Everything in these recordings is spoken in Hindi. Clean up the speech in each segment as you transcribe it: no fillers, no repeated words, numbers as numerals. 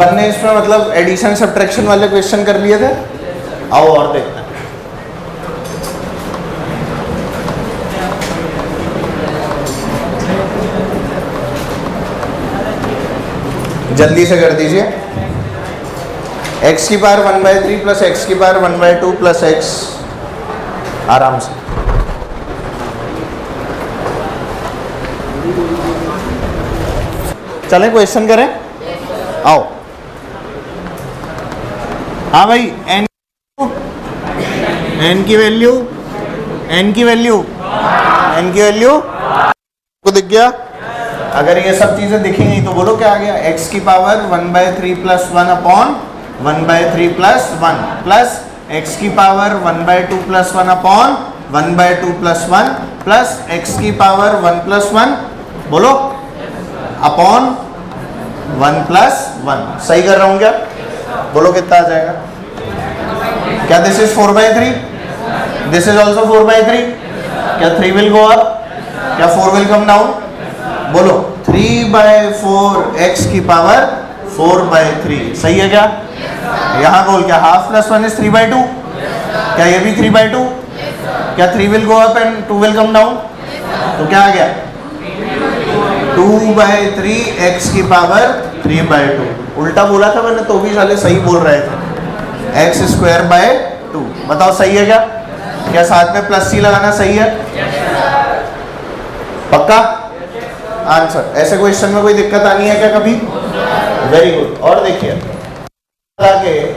अपन ने इसमें मतलब एडिशन सब्ट्रैक्शन वाले क्वेश्चन कर लिए थे। आओ और देखते हैं। जल्दी से कर दीजिए। x की पावर 1/3 प्लस x की पावर 1/2 प्लस x, आराम से। चलें क्वेश्चन करें, आओ। हाँ भाई, n की वैल्यू को दिख गया? अगर ये सब चीजें दिखेंगी तो बोलो क्या आ गया? x की power 1/3 plus 1 upon 1/3 plus 1 plus x की power 1/2 plus 1 upon 1/2 plus 1 plus x की पावर 1 प्लस 1 बोलो अपॉन 1 प्लस 1। सही कर रहा हूँ क्या? बोलो कितना आ जाएगा? क्या this is 4/3? This is also 4/3? क्या 3 विल गो अप? क्या 4 विल कम डाउन? बोलो 3/4 x की पावर 4/3। सही है क्या? यहाँ बोल क्या हाफ प्लस 1 इज 3/2? क्या ये भी 3/2? क्या 3 will go up and 2 will come down? तो क्या आ गया? 2/3 x की पावर 3/2। उल्टा बोला था मैंने तो भी साले सही बोल रहे थे। x²/2। बताओ सही है क्या? क्या साथ में प्लस सी लगाना सही है? पक्का आंसर। ऐसे क्वेश्चन में कोई दिक्कत आनी है क्या कभी? Very good. और देखिए आगे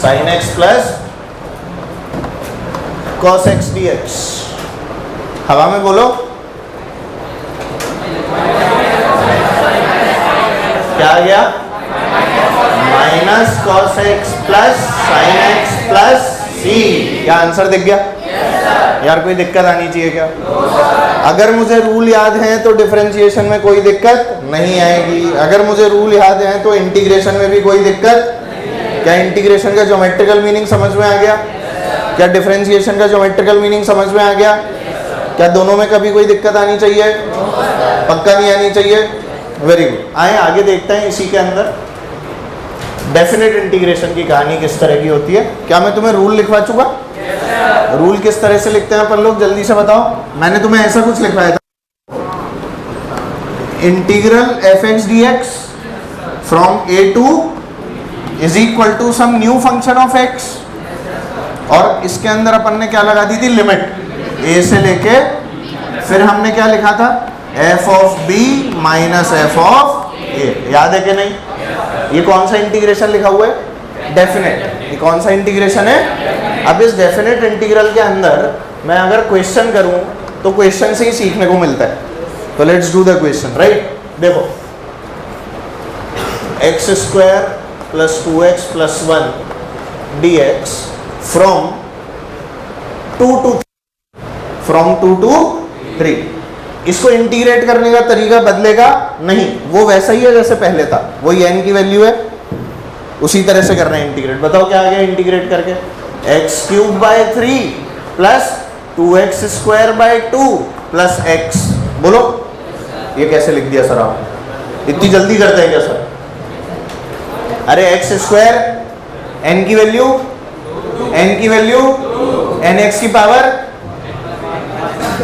sin x plus cos x dx। हवा में बोलो क्या आ गया? Minus cos x plus sin x plus c। क्या आंसर दिख गया? यार कोई दिक्कत आनी चाहिए क्या? अगर मुझे रूल याद है तो डिफरेंशिएशन में कोई दिक्कत नहीं आएगी। अगर मुझे रूल याद है तो इंटीग्रेशन में भी कोई दिक्कत। क्या इंटीग्रेशन का ज्योमेट्रिकल मीनिंग समझ में आ गया? क्या डिफरेंशिएशन का ज्योमेट्रिकल मीनिंग समझ में आ गया? क्या दोनों में कभी कोई दिक्कत आनी चाहिए? पक्का नहीं आनी चाहिए। Very good. आए आगे देखते हैं इसी के अंदर डेफिनेट इंटीग्रेशन की कहानी किस तरह की होती है। क्या मैं तुम्हें रूल लिखवा चुका? रूल किस तरह से लिखते हैं अपन लोग? जल्दी से बताओ। मैंने तुम्हें ऐसा कुछ लिखवाया था, integral fx dx from a to is equal to some new function of x। और इसके अंदर अपन ने क्या लगा दी थी? लिमिट a से लेके, फिर हमने क्या लिखा था? f of b minus f of a। याद है कि नहीं? ये कौन सा इंटीग्रेशन लिखा हुआ है? डेफिनेट। ये कौन सा इंटीग्रेशन है? अब इस डेफिनेट इंटीग्रल के अंदर मैं अगर क्वेश्चन करूं तो क्वेश्चन से ही सीखने को मिलता है। तो let's do the question, right? देखो x² plus 2x plus 1 dx from 2 to 3। इसको इंटीग्रेट करने का तरीका बदलेगा नहीं, वो वैसा ही है जैसे पहले था। वही n की वैल्यू है, उसी तरह से करना है इंटीग्रेट। बताओ क्या आ गया इंटीग्रेट करके? x³ plus 2x² 2 plus x। बोलो ये कैसे लिख दिया सर आप? इतनी जल्दी करते हैं क्या सर? अरे x² n की वैल्यू nx की पावर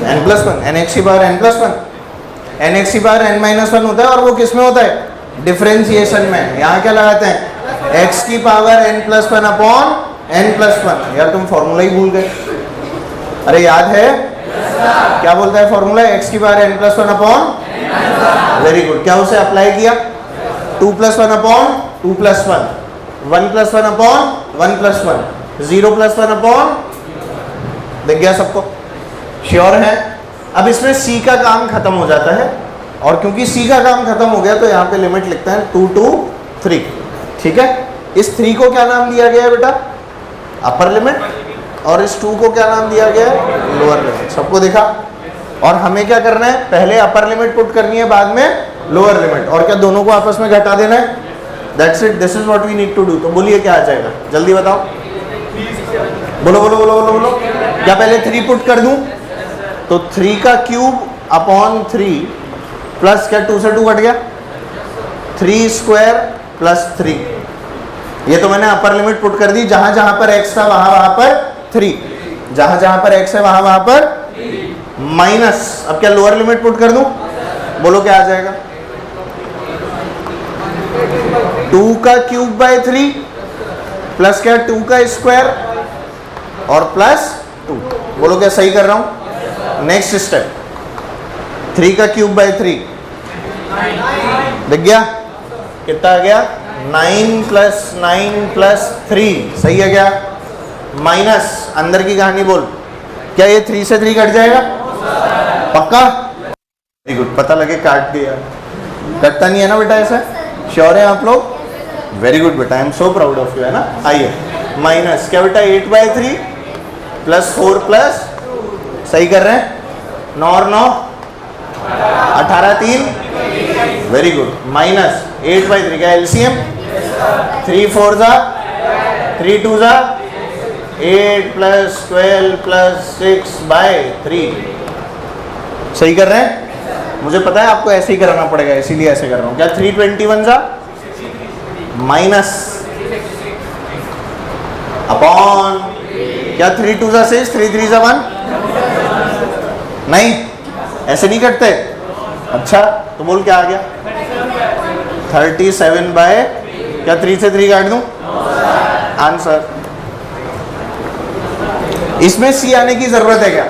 n प्लस 1, nx की पावर n प्लस 1, nx की पावर n माइनस 1 होता है। और वो किस में होता है? डिफरेंशिएशन में। यहाँ क्या लगाते हैं? x की power n plus 1 upon n plus 1। यार तुम फॉर्मूला ही भूल गए। अरे याद है? क्या बोलता है फॉर्मूला? x की power n plus 1 upon. Very good. क्या उसे अप्लाई किया? 2 plus 1 upon 2 plus 1, 1 plus 1 upon 1 plus 1, 0 plus 1 upon. दिख गया सबको? श्योर है? अब इसमें c का काम खत्म हो जाता है, और क्योंकि c का काम खत्म हो गया तो यहाँ पे लिमिट लिखते हैं 2 to 3। ठीक है? इस 3 को क्या नाम दिया गया है बेटा? Upper limit. और इस 2 को क्या नाम दिया गया है? Lower limit. सबको दिखा? और हमें क्या करना है? पहले अपर लिमिट पुट करनी है, बाद में लोअर लिमिट। और क्या दोनों को आपस में घटा देना है? That's it. This is what we need to do. तो बोलिए क्या आ जाएगा? जल्दी बताओ। बोलो बोलो बोलो बोलो बोलो। क्या पहले 3 पुट कर दूं? तो 3 का क्यूब अपॉन 3 प्लस क्या 2 से 2 कट गया? 3² प्लस 3। ये तो मैंने अपर लिमिट पुट कर दी, जहां जहां पर x था वहां पर 3, जहां जहां पर x है वहां पर माइनस। अब क्या लोअर लिमिट पुट कर दूं? बोलो क्या आ जाएगा? 2 का क्यूब बाय 3 प्लस क्या 2 का स्क्वायर और प्लस 2। बोलो क्या सही कर रहा हूं? नेक्स्ट स्टेप, 3 का क्यूब बाय 3 दिख गया? कितना आ गया? 9 प्लस 3, सही है क्या? माइनस अंदर की कहानी बोल, क्या ये 3 से 3 कट जाएगा? पक्का? वेरी गुड, पता लगे काट दिया। कटता नहीं है ना बेटा ऐसा? श्योर है आप लोग? वेरी गुड बेटा, I am so proud of you, है ना? आइए, माइनस क्या बेटा 8/3 प्लस 4 प्लस, सही कर रहे हैं? 9 और 9 18 3, वेरी गुड, माइनस 8/3 क्या एलसीएम? 3 4 जा 3 2 जा 8 प्लस 12 प्लस 6/3, सही कर रहे हैं? मुझे पता है आपको ऐसे ही कराना पड़ेगा, इसीलिए ऐसे कर रहा हूं। क्या 321 जा माइनस अपॉन क्या 3 2 जा 6 3 3 जा 1, नहीं ऐसे नहीं कटते। अच्छा तो बोल क्या आ गया? 37 बाय क्या 3 से 3 काट दूं? आंसर। इसमें सी आने की जरूरत है क्या?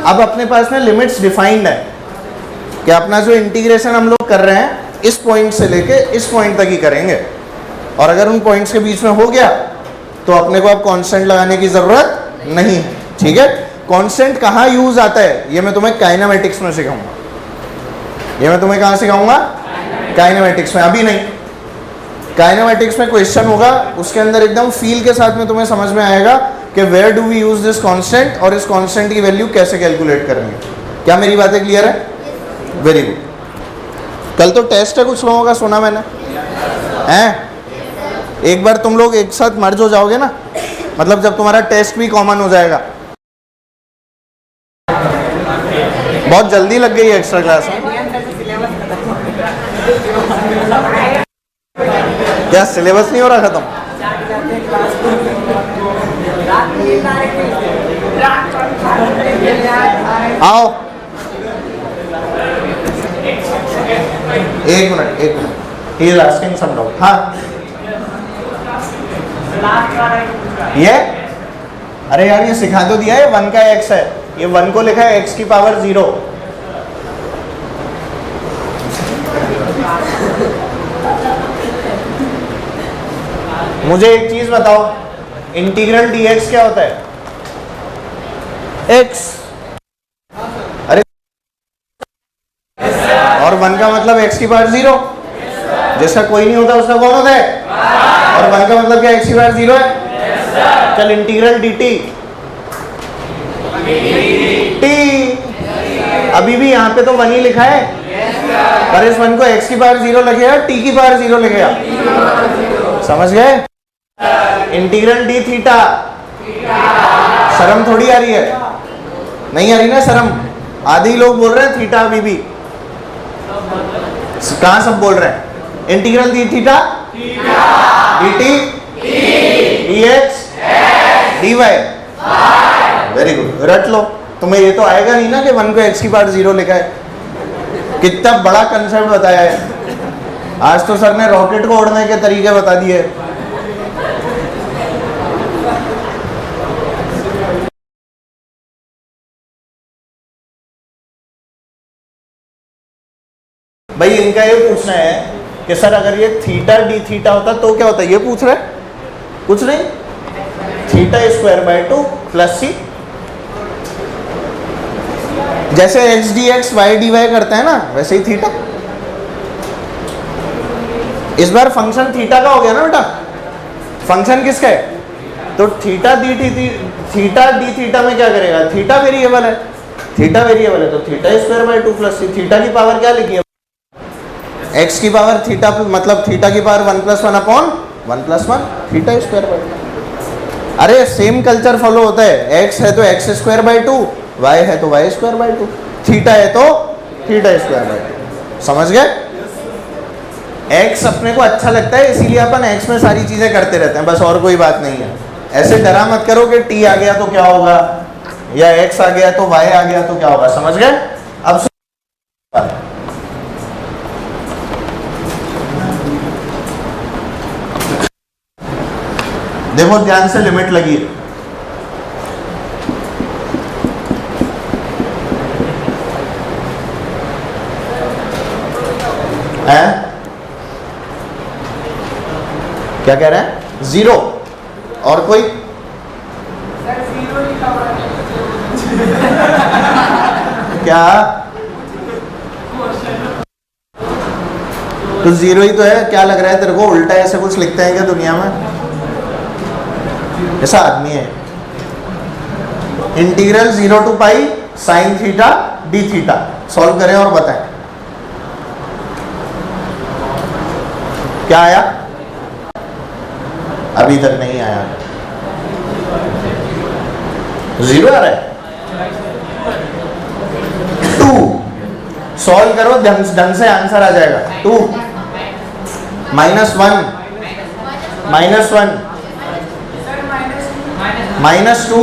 अब अपने पास में लिमिट्स डिफाइंड है कि अपना जो इंटीग्रेशन हम लोग कर रहे हैं इस पॉइंट से लेके इस पॉइंट तक ही करेंगे, और अगर उन पॉइंट्स के बीच में हो गया तो अपने को अब कांस्टेंट लगाने की जरूरत नहीं है। ठीक है, कांस्टेंट कहाँ यूज आता है ये मैं तुम्हें काइनेमेटिक्स में सिखाऊंगा। ये मैं तुम्हें कहाँ सिखाऊंगा? काइनेमेटिक्स में, अभी नहीं। काइनेमेटिक्स में क्वेश्चन होगा, उसके अंदर एकदम फील के साथ में तुम्हें समझ में आएगा कि where do we use this constant और इस कांस्टेंट की वैल्यू कैसे कैलकुलेट करनी है। क्या मेरी बातें क्लियर है? Very good. कल तो टेस्ट है कुछ लोगों का, सुना मैंने हैं? एक बार तुम लोग एक साथ मर्ज हो जाओगे ना, मतलब जब तुम्हारा टेस्ट भी कॉमन हो जाएगा। बहुत जल्दी लग गई है एक्स्ट्रा क्लास में। क्या सिलेबस नहीं हो रहा खत्म? आओ एक minute, he is asking some doubt. हाँ ये, अरे यार ये सिखा तो दिया है, 1 का x है, ये 1 को लिखा है x की पावर 0। मुझे एक चीज बताओ, इंटीग्रल dx क्या होता है? x। अरे और 1 का मतलब x की पावर 0, जिसका कोई नहीं होता उसका कौन होता है? और 1 का मतलब क्या x की पावर 0 है? चल इंटीग्रल dt t, अभी भी यहाँ पे तो 1 ही लिखा है, पर इस 1 को x की पावर 0 लिखेगा, t की पावर 0 लिखेगा। समझ गए? इंटीग्रल d थीटा, शर्म थोड़ी आ रही है? नहीं आ रही ना शर्म? आधे ही लोग बोल रहे हैं थीटा, अभी भी कहाँ सब बोल रहे हैं? Integral d theta dt dx dy, very good, रट लो। तुम्हें ये तो आएगा नहीं ना कि 1 को x की पावर 0 लिखा है। कितना बड़ा कंसेप्ट बताया है। आज तो सर ने रॉकेट को उड़ने के तरीके बता दिए। भाई इनका ये पूछना है कि सर अगर ये थीटा डी थीटा होता तो क्या होता? ये पूछ रहे हैं, कुछ नहीं, थीटा स्क्वायर बाय 2 प्लस सी। जैसे x dx y dy करते हैं ना, वैसे ही थीटा। इस बार फंक्शन थीटा का हो गया ना बेटा? फंक्शन किसका है? तो थीटा डी थीटा में क्या करेगा? थीटा वेरिएबल है, थीटा वेरिएबल है तो theta square by 2 plus C. Theta की पावर क्या लिखी है? x की पावर थीटा, मतलब थीटा की power 1 + 1 upon 1 + 1 theta square by 2। अरे सेम कल्चर फॉलो होता है, x है तो x स्क्वायर बाय 2, y है तो y स्क्वायर बाय 2, थीटा है तो थीटा स्क्वायर बाय 2। समझ गए? एक्स अपने को अच्छा लगता है इसीलिए अपन एक्स में सारी चीजें करते रहते हैं, बस और कोई बात नहीं है। ऐसे डरा मत करो कि टी आ गया तो क्या होगा, या एक्स आ गया तो वाई आ गया तो क्या होगा, समझ गए? अब देखो ध्यान से, लिमिट लगी है। क्या कह रहे हैं? 0 और कोई? क्या? तो 0 ही तो है। क्या लग रहा है तेरे को उल्टा ऐसे कुछ लिखते हैं क्या दुनिया में? ऐसा आदमी है। Integral 0 to pi sine theta d theta solve करें और बताएं क्या आया? अभी तक नहीं आया। 0 आ रहा है। 2 सॉल्व करो, ढंग से आंसर आ जाएगा। 2 -1 -1 -2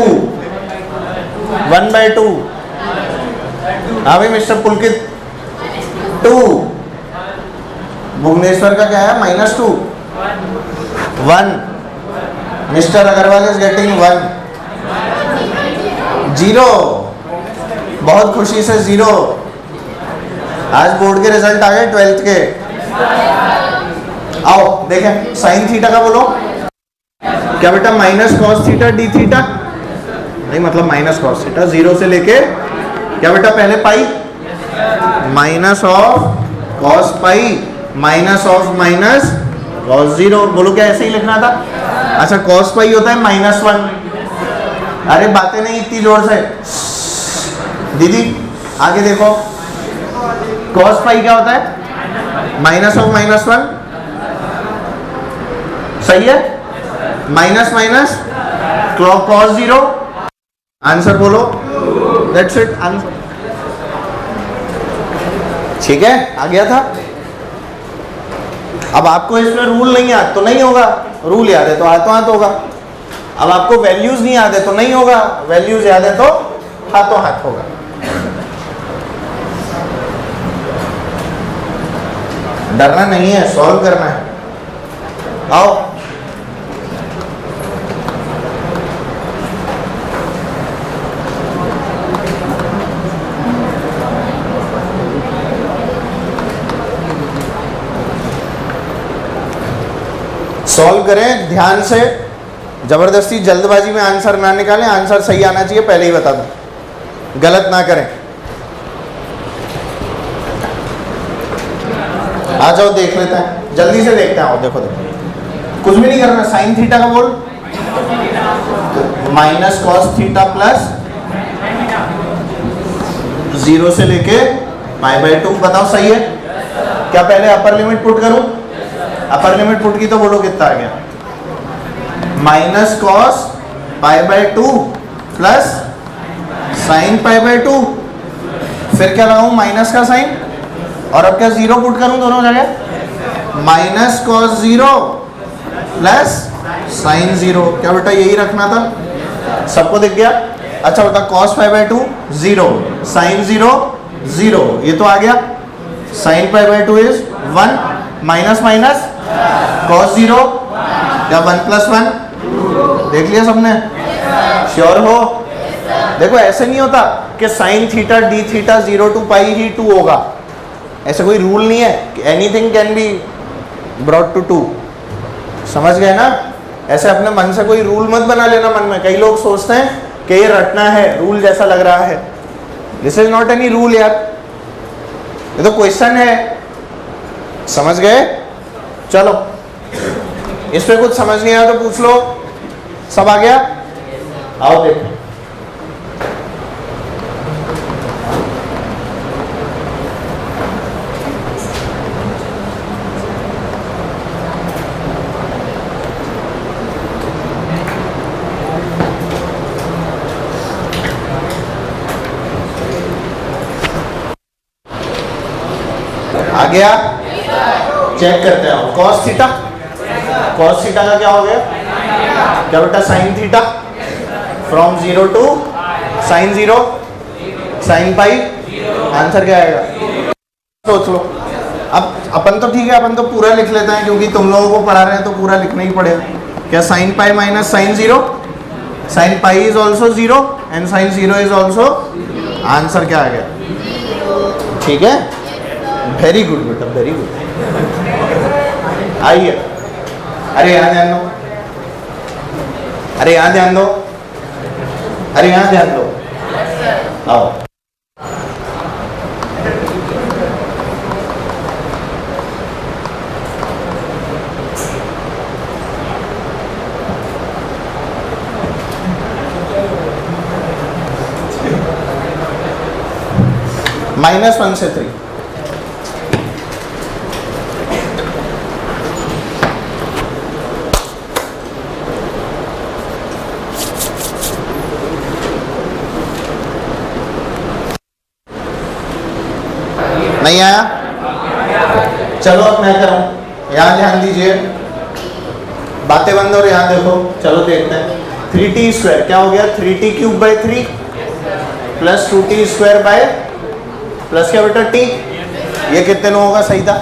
1/2। हाँ भाई मिस्टर पुलकित, 2 भुवनेश्वर का क्या है? -2 1। Mister Agarwal is getting 1 0। बहुत खुशी से 0। आज बोर्ड के रिजल्ट आ गए 12th के। आओ देखें, साइन थीटा का बोलो क्या बेटा? Minus cos theta d theta, नहीं मतलब माइनस कॉस थीटा 0 से लेके क्या बेटा? पहले pi minus of cos pi minus of minus cos 0। बोलो क्या ऐसे ही लिखना था? अच्छा कॉस पाई होता है -1। अरे बातें नहीं इतनी जोर से दीदी, आगे देखो। कॉस पाई क्या होता है? माइनस ऑफ -1, सही है? Minus minus cos 0। आंसर बोलो, दैट्स इट आंसर। ठीक है, आ गया था। अब आपको इसमें रूल नहीं याद तो नहीं होगा, रूल याद है तो हाथों होगा। अब आपको वैल्यूज नहीं याद है तो नहीं होगा, वैल्यूज याद है तो हाथों हाथ होगा। डरना नहीं है, सॉल्व करना है। आओ सॉल्व करें ध्यान से, जबरदस्ती जल्दबाजी में आंसर ना निकालें। आंसर सही आना चाहिए, पहले ही बता दूं, गलत ना करें। आ जाओ देख लेते हैं, जल्दी से देखते हैं। आओ देखो देखो, कुछ भी नहीं करना। साइन थीटा का बोल माइनस कॉस थीटा प्लस 0 से लेके π/2। बताओ सही है क्या? पहले अपर लिमिट पुट करूं? अपर लिमिट पुट की तो बोलो कितना आ गया? Minus cos π/2 plus sine π/2। फिर क्या लगाऊं? माइनस का साइन, और अब क्या 0 पुट करूं दोनों जगह? Minus cos 0 plus sign 0। क्या बेटा यही रखना था? सबको दिख गया? अच्छा बता, कॉस π/2 0, साइन 0 0, ये तो आ गया। Sine π/2 is 1, minus minus cos 0 क्या 1 + 1। देख लिया सबने? श्योर हो? देखो ऐसे नहीं होता कि sine theta d theta 0 to pi ही 2 होगा, ऐसा कोई रूल नहीं है। Anything can be brought to 2। समझ गए ना? ऐसे अपने मन से कोई रूल मत बना लेना मन में। कई लोग सोचते हैं कि ये रटना है, रूल जैसा लग रहा है। This is not any rule यार, ये तो क्वेश्चन है। समझ गए? चलो, इसमें कुछ समझ नहीं आया तो पूछ लो। सब आ गया? आओ देखो। आ गया? चेक करते हैं। कॉस थीटा, कॉस थीटा का क्या हो गया? क्या बेटा? Sine theta. From 0 to sine 0, sine pi. Answer क्या आएगा? सोच लो। अब अपन तो ठीक है, अपन तो पूरा लिख लेते हैं क्योंकि तुम लोगों को पढ़ा रहे हैं तो पूरा लिखना ही पड़ेगा। क्या? Sine pi minus sine 0, sine pi is also 0 and sine 0 is also. Answer क्या आ गया? ठीक है, वेरी गुड बेटा, वेरी गुड। आइए, अरे यहाँ ध्यान दो, अरे यहाँ ध्यान दो, अरे यहाँ ध्यान दो, आओ। -1 से 3, नहीं आया? चलो अब मैं करूं, यहां ध्यान दीजिए, बातें बंद और यहां देखो। चलो देखते हैं। 3t² क्या हो गया? 3t³ / 3 plus 2t² bye plus क्या बेटा? t। ये कितने लोगों का सही था?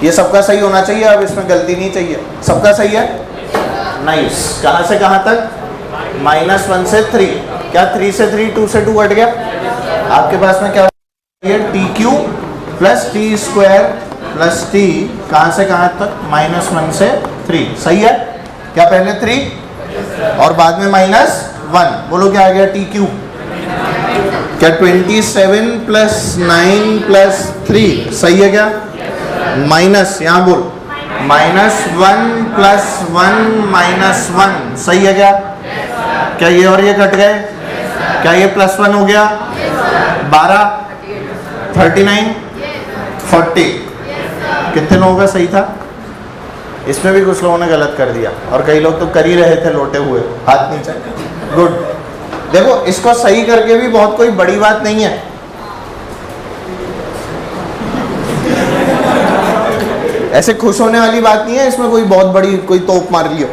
ये सबका सही होना चाहिए, अब इसमें गलती नहीं चाहिए। सबका सही है? नाइस। कहां से कहां तक? -1 से 3। क्या 3 से 3, 2 से 2 हट गया? आपके पास में क्या? t³ plus t² plus t। कहां से कहां तक? -1 से 3। सही है? क्या पहले 3 और बाद में -1? बोलो क्या आ गया? t³। क्या 27 प्लस 9 प्लस 3 सही है क्या? माइनस, यहाँ बोल, -1 प्लस 1 -1 सही है क्या? क्या ये और ये कट गए? क्या ये +1 हो गया? 12, 39, 40। कितने लोगों का सही था? इसमें भी कुछ लोगों ने गलत कर दिया और कई लोग तो कर ही रहे थे लोटे हुए, हाथ नीचे। गुड। देखो, इसको सही करके भी बहुत कोई बड़ी बात नहीं है। ऐसे खुश होने वाली बात नहीं है, इसमें कोई बहुत बड़ी कोई तोप मार लियो।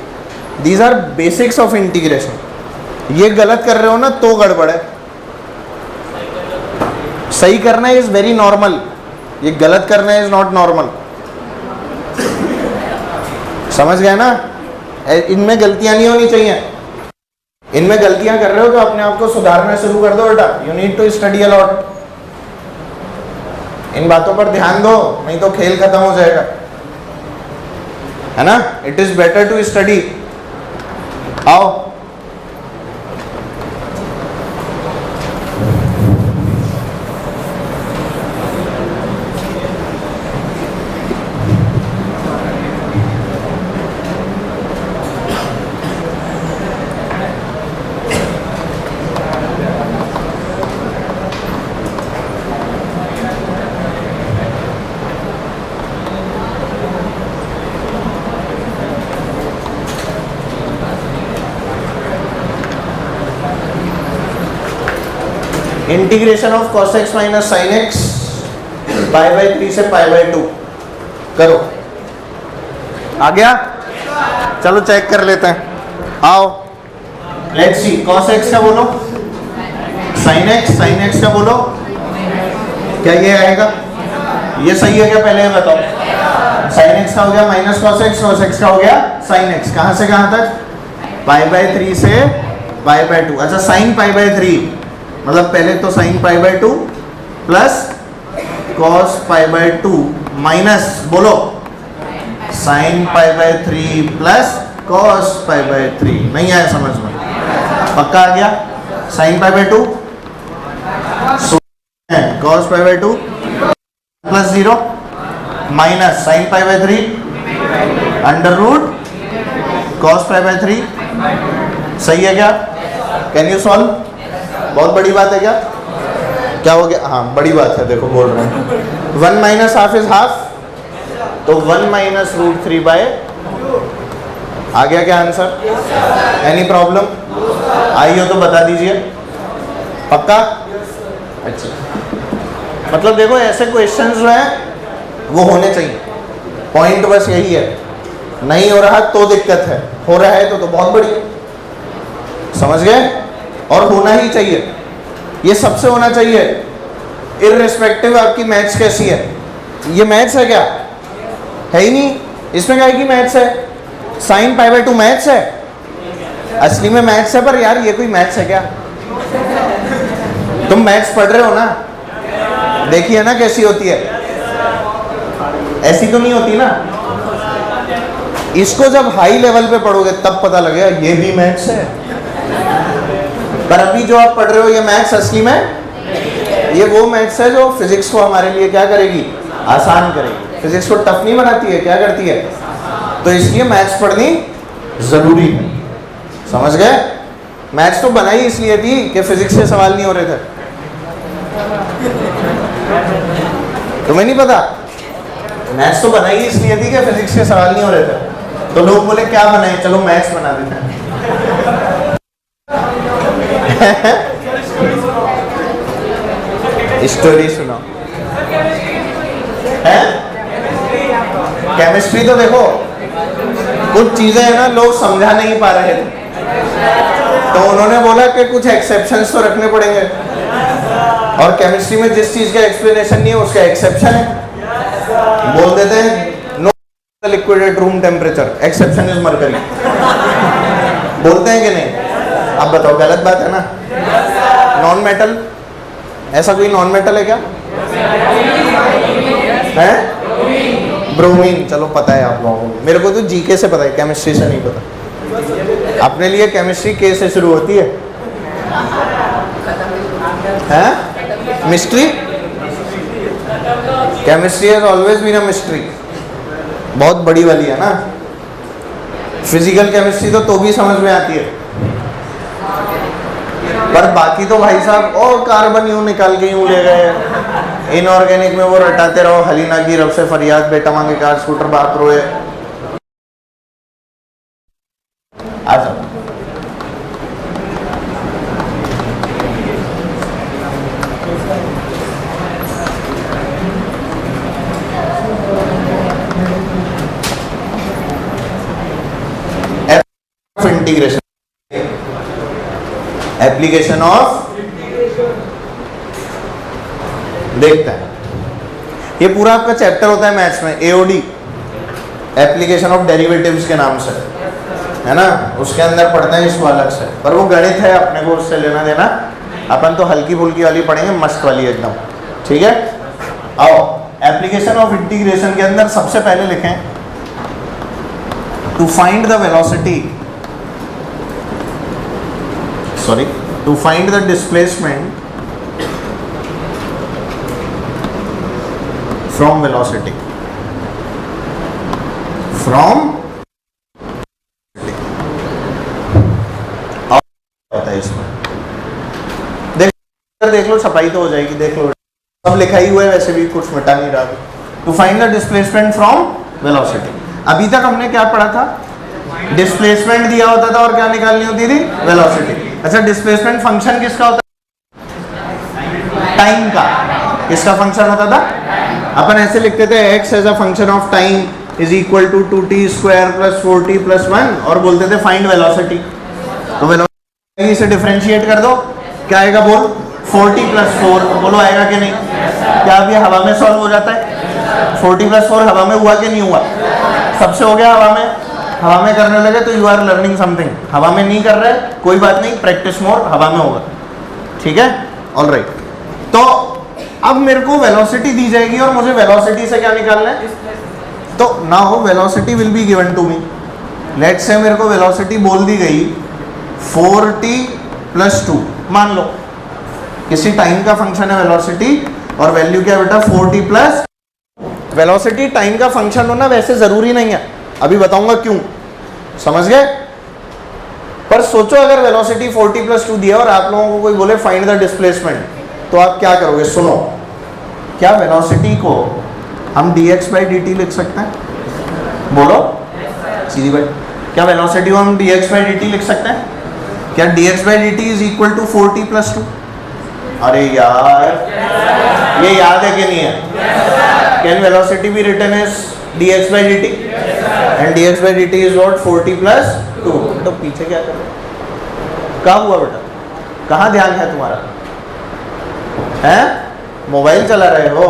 These are basics of integration. ये गलत कर रहे हो ना तो गड़बड़ है। सही करना इज वेरी नॉर्मल, ये गलत करना इज नॉट नॉर्मल। समझ गए ना? इनमें गलतियां नहीं होनी चाहिए। इनमें गलतियां कर रहे हो तो अपने आप को सुधारना शुरू कर दो बेटा। You need to study a lot. इन बातों पर ध्यान दो, नहीं तो खेल खत्म हो जाएगा, है ना? It is better to study. आओ, integration of cos x minus sin x π/3 से π/2 करो। आ गया? चलो चेक कर लेते हैं। आओ, लेट्स सी। cos x का बोलो, sin x का बोलो। क्या ये आएगा? ये सही है क्या? पहले बताओ। sin x का हो गया माइनस cos x का हो गया sin x। कहां से कहां तक? π/3 से π/2। अच्छा, sin π/3 मतलब पहले तो sin π/2 प्लस cos π/2 माइनस बोलो sin π/3 प्लस cos π/3। नहीं आया समझ में? पक्का आ गया? sin π/2 cos π/2 plus 0 minus sin π/3 √ cos π/3। सही है क्या? Can you solve? बहुत बड़ी बात है क्या? क्या हो गया? हाँ, बड़ी बात है। देखो बोल रहे हैं 1 माइनस हाफ इज हाफ, तो 1 माइनस √3/। आ गया क्या आंसर? एनी प्रॉब्लम आई हो तो बता दीजिए। पक्का? अच्छा, मतलब देखो ऐसे क्वेश्चंस जो हैं वो होने चाहिए। पॉइंट बस यही है, नहीं हो रहा तो दिक्कत है, हो रहा है तो बहुत बढ़िया। समझ गए? और होना ही चाहिए, ये सबसे होना चाहिए, इररिस्पेक्टिव आपकी मैथ्स कैसी है। ये मैथ्स है क्या? है ही नहीं, इसमें क्या है कि मैथ्स है, साइन पाई बाय 2 मैथ्स है, असली में मैथ्स है, पर यार ये कोई मैथ्स है क्या? तुम मैथ्स पढ़ रहे हो ना, देखिए ना कैसी होती है, ऐसी तो नहीं होती ना। इसको जब हाई लेवल पे पढ़ोगे तब पता लगेगा ये भी मैथ्स है। पर अभी जो आप पढ़ रहे हो ये मैथ्स असली में ये वो मैथ्स है जो फिजिक्स को हमारे लिए क्या करेगी, आसान करेगी। फिजिक्स को टफ नहीं बनाती है, क्या करती है? तो इसलिए मैथ्स पढ़नी जरूरी है। समझ गए? मैथ्स तो बनाई इसलिए थी कि फिजिक्स से सवाल नहीं हो रहे थे। तुम्हें नहीं पता? मैथ्स तो बनाई इसलिए थी कि फिजिक्स के सवाल नहीं हो रहे थे, तो लोग बोले क्या बनाए, चलो मैथ्स बना देते हैं। स्टोरी सुनो है। केमिस्ट्री तो देखो, कुछ चीजें है ना लोग समझा नहीं पा रहे थे, तो उन्होंने बोला कि कुछ एक्सेप्शंस तो रखने पड़ेंगे, और केमिस्ट्री में जिस चीज का एक्सप्लेनेशन नहीं है उसका एक्सेप्शन है। बोल देते हैं no liquid at room temperature, exception is mercury. बोलते हैं कि नहीं? अब बताओ, गलत बात है ना? नॉन मेटल, ऐसा कोई नॉन मेटल है क्या? है ब्रोमीन। चलो पता है आप लोगों को, मेरे को तो जीके से पता है, केमिस्ट्री से नहीं पता। अपने लिए केमिस्ट्री के से शुरू होती है, हैं? Mystery. Chemistry has always been a mystery, बहुत बड़ी वाली है ना। फिजिकल केमिस्ट्री तो भी समझ में आती है, पर बाकी तो भाई साहब ओ कार्बन यूं निकाल के यूं ले गए, इनऑर्गेनिक में वो रटाते रहो, हलीना की रब से फरियाद, बेटा मांगे कार स्कूटर बाप रोए। आ जाओ। इंटीग्रेशन, एप्लीकेशन ऑफ, देखते हैं ये पूरा आपका चैप्टर होता है मैथ्स में, एओडी, एप्लीकेशन ऑफ डेरिवेटिव्स के नाम से, है ना। उसके अंदर पढ़ते हैं इसको अलग से, पर वो गणित है, अपने को उससे लेना देना। अपन तो हल्की फुल्की वाली पढ़ेंगे, मस्त वाली एकदम, ठीक है। आओ, एप्लीकेशन ऑफ इंटीग्रेशन के अंदर सबसे पहले लिखें to find the velocity, sorry, to find the displacement from velocity, from होता है इसमें, देख लो, छपाई तो हो जाएगी, देख लो सब लिखा ही हुआ है, वैसे भी कुछ मिटा नहीं रहा। To find the displacement from velocity. अभी तक हमने क्या पढ़ा था? डिस्प्लेसमेंट दिया होता था और क्या निकालनी होती थी? वेलोसिटी। अच्छा, डिस्प्लेसमेंट फंक्शन किसका होता है? टाइम का। किसका फंक्शन होता था? अपन ऐसे लिखते थे x as a function of time is equal to 2t square plus 4t plus 1, और बोलते थे फाइंड वेलोसिटी। तो वेलोसिटी से डिफरेंशिएट कर दो, क्या आएगा? बोल 4t प्लस 4, बोलो आएगा कि नहीं? क्या अब ये हवा में सॉल्व हो जाता है? 4t प्लस 4 हवा में हुआ कि नहीं हुआ? सबसे हो गया हवा में। हवा में करने लगे तो यू आर लर्निंग समथिंग। हवा में नहीं कर रहे, कोई बात नहीं, प्रैक्टिस मोर, हवा में होगा, ठीक है, ऑलराइट। तो अब मेरे को वेलोसिटी दी जाएगी और मुझे वेलोसिटी से क्या निकालना है? तो now velocity will be given to me. Let's say मेरे को वेलोसिटी बोल दी गई 4t प्लस 2, मान लो किसी टाइम का फंक्शन है वेलोसिटी, और वैल्यू क्या बेटा? 4t plus. वेलोसिटी टाइम का फंक्शन होना वैसे जरूरी नहीं है, अभी बताऊंगा क्यों, समझ गए। पर सोचो अगर वेलोसिटी 4t प्लस 2 दिया और आप लोगों को कोई बोले फाइंड द डिस्प्लेसमेंट, तो आप क्या करोगे? सुनो, क्या वेलोसिटी को हम dx बाई dt लिख सकते हैं? बोलो सीधी बात, क्या वेलोसिटी को हम dx बाई dt लिख सकते हैं? क्या dx by dt is equal to 4t plus 2? अरे यार, ये याद है कि नहीं है? Can velocity be written as dx by dt, and dx by dt is what 4t plus 2। तो पीछे क्या कर रहे हो, क्या हुआ बेटा, कहाँ ध्यान है तुम्हारा, हैं मोबाइल चला रहे हो।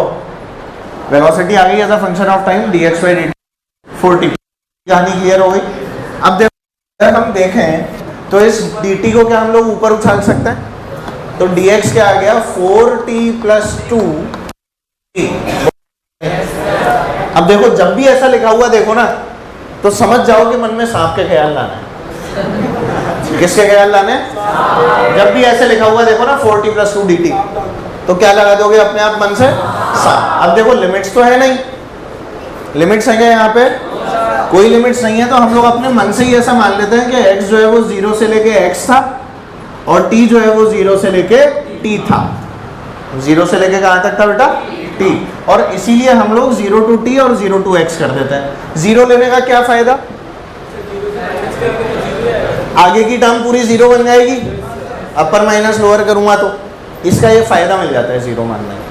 वेलोसिटी आ गई as a function of time, dx by dt 4t। कहानी क्लियर हो गई। अब देखो अगर हम देखें तो इस dt को क्या हम लोग ऊपर उछाल सकते हैं, तो dx क्या आ गया 4t plus 2। अब देखो जब भी ऐसा लिखा हुआ देखो ना तो समझ जाओ कि मन में सांप के ख्याल लाना है। किसके ख्याल लाने, जब भी ऐसे लिखा हुआ देखो ना 4t plus 2 dt, तो क्या लगा दोगे अपने आप मन से, सांप। अब देखो लिमिट्स तो है नहीं, लिमिट्स है क्या यहाँ पे, कोई लिमिट्स नहीं है, तो हम लोग अपने मन से ही ऐसा मान लेते हैं कि x जो है वो 0 से लेके x था और t जो है वो 0 से लेके t था। 0 से लेके कहाँ तक था बेटा, t, और इसीलिए हम लोग 0 to t और 0 to x कर देते हैं। 0 लेने का क्या फायदा, आगे की टर्म पूरी 0 बन जाएगी, अपर माइनस लोअर करूंगा तो इसका ये फायदा मिल जाता है 0 मानने में,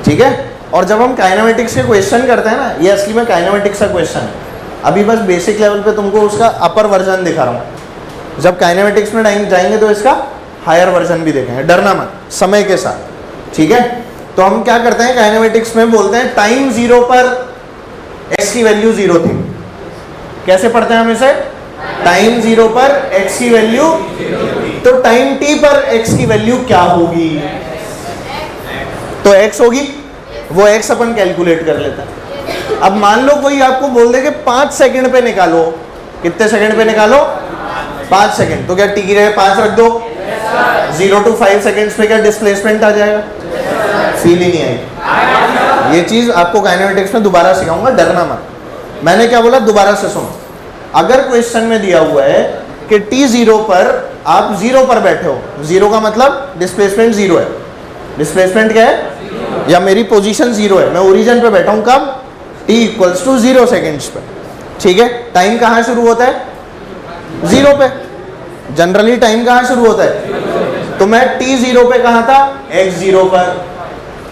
ठीक है। और जब हम काइनेमेटिक्स के क्वेश्चन करते हैं ना, ये असली में काइनेमेटिक्स का क्वेश्चन है, अभी बस बेसिक लेवल पे तुमको उसका अपर वर्जन दिखा रहा हूँ, जब काइनेमेटिक्स में जाएंगे तो इसका हायर वर्जन भी देखेंगे, डरना मत समय के साथ, ठीक है। तो हम क्या करते हैं काइनेमेटिक्स में बोलते हैं टाइम 0 पर x की वैल्यू 0 थी, कैसे पढ़ते हैं हम इसे, टाइम 0 पर x की वैल्यू, तो टाइम t पर x की वैल्यू क्या होगी, तो x होगी, वो x अपन कैलकुलेट कर लेते हैं। अब मान लो कोई आपको बोल दे कि 5 सेकंड पे निकालो, कितने सेकंड पे निकालो, 5 सेकंड, तो क्या t की जगह 5 रख दो, 0 to 5 सेकंड्स पे क्या डिस्प्लेसमेंट आ जाएगा, फील ही नहीं आएगी। ये चीज आपको काइनेमेटिक्स में दोबारा सिखाऊंगा, डरना मत। मैंने क्या बोला दोबारा से सुनो, अगर क्वेश्चन में दिया हुआ है कि t 0 पर आप 0 पर बैठे हो, 0 का मतलब डिस्प्लेसमेंट 0 है, डिस्प्लेसमेंट क्या है, या मेरी पोजीशन 0 है, मैं ओरिजिन पे बैठा हूँ, कब, t इक्वल्स टू 0 सेकेंड्स पे, ठीक है। टाइम कहाँ शुरू होता है, 0 पे, जनरली टाइम कहाँ शुरू होता है, तो मैं t 0 पे कहाँ था, x 0 पर,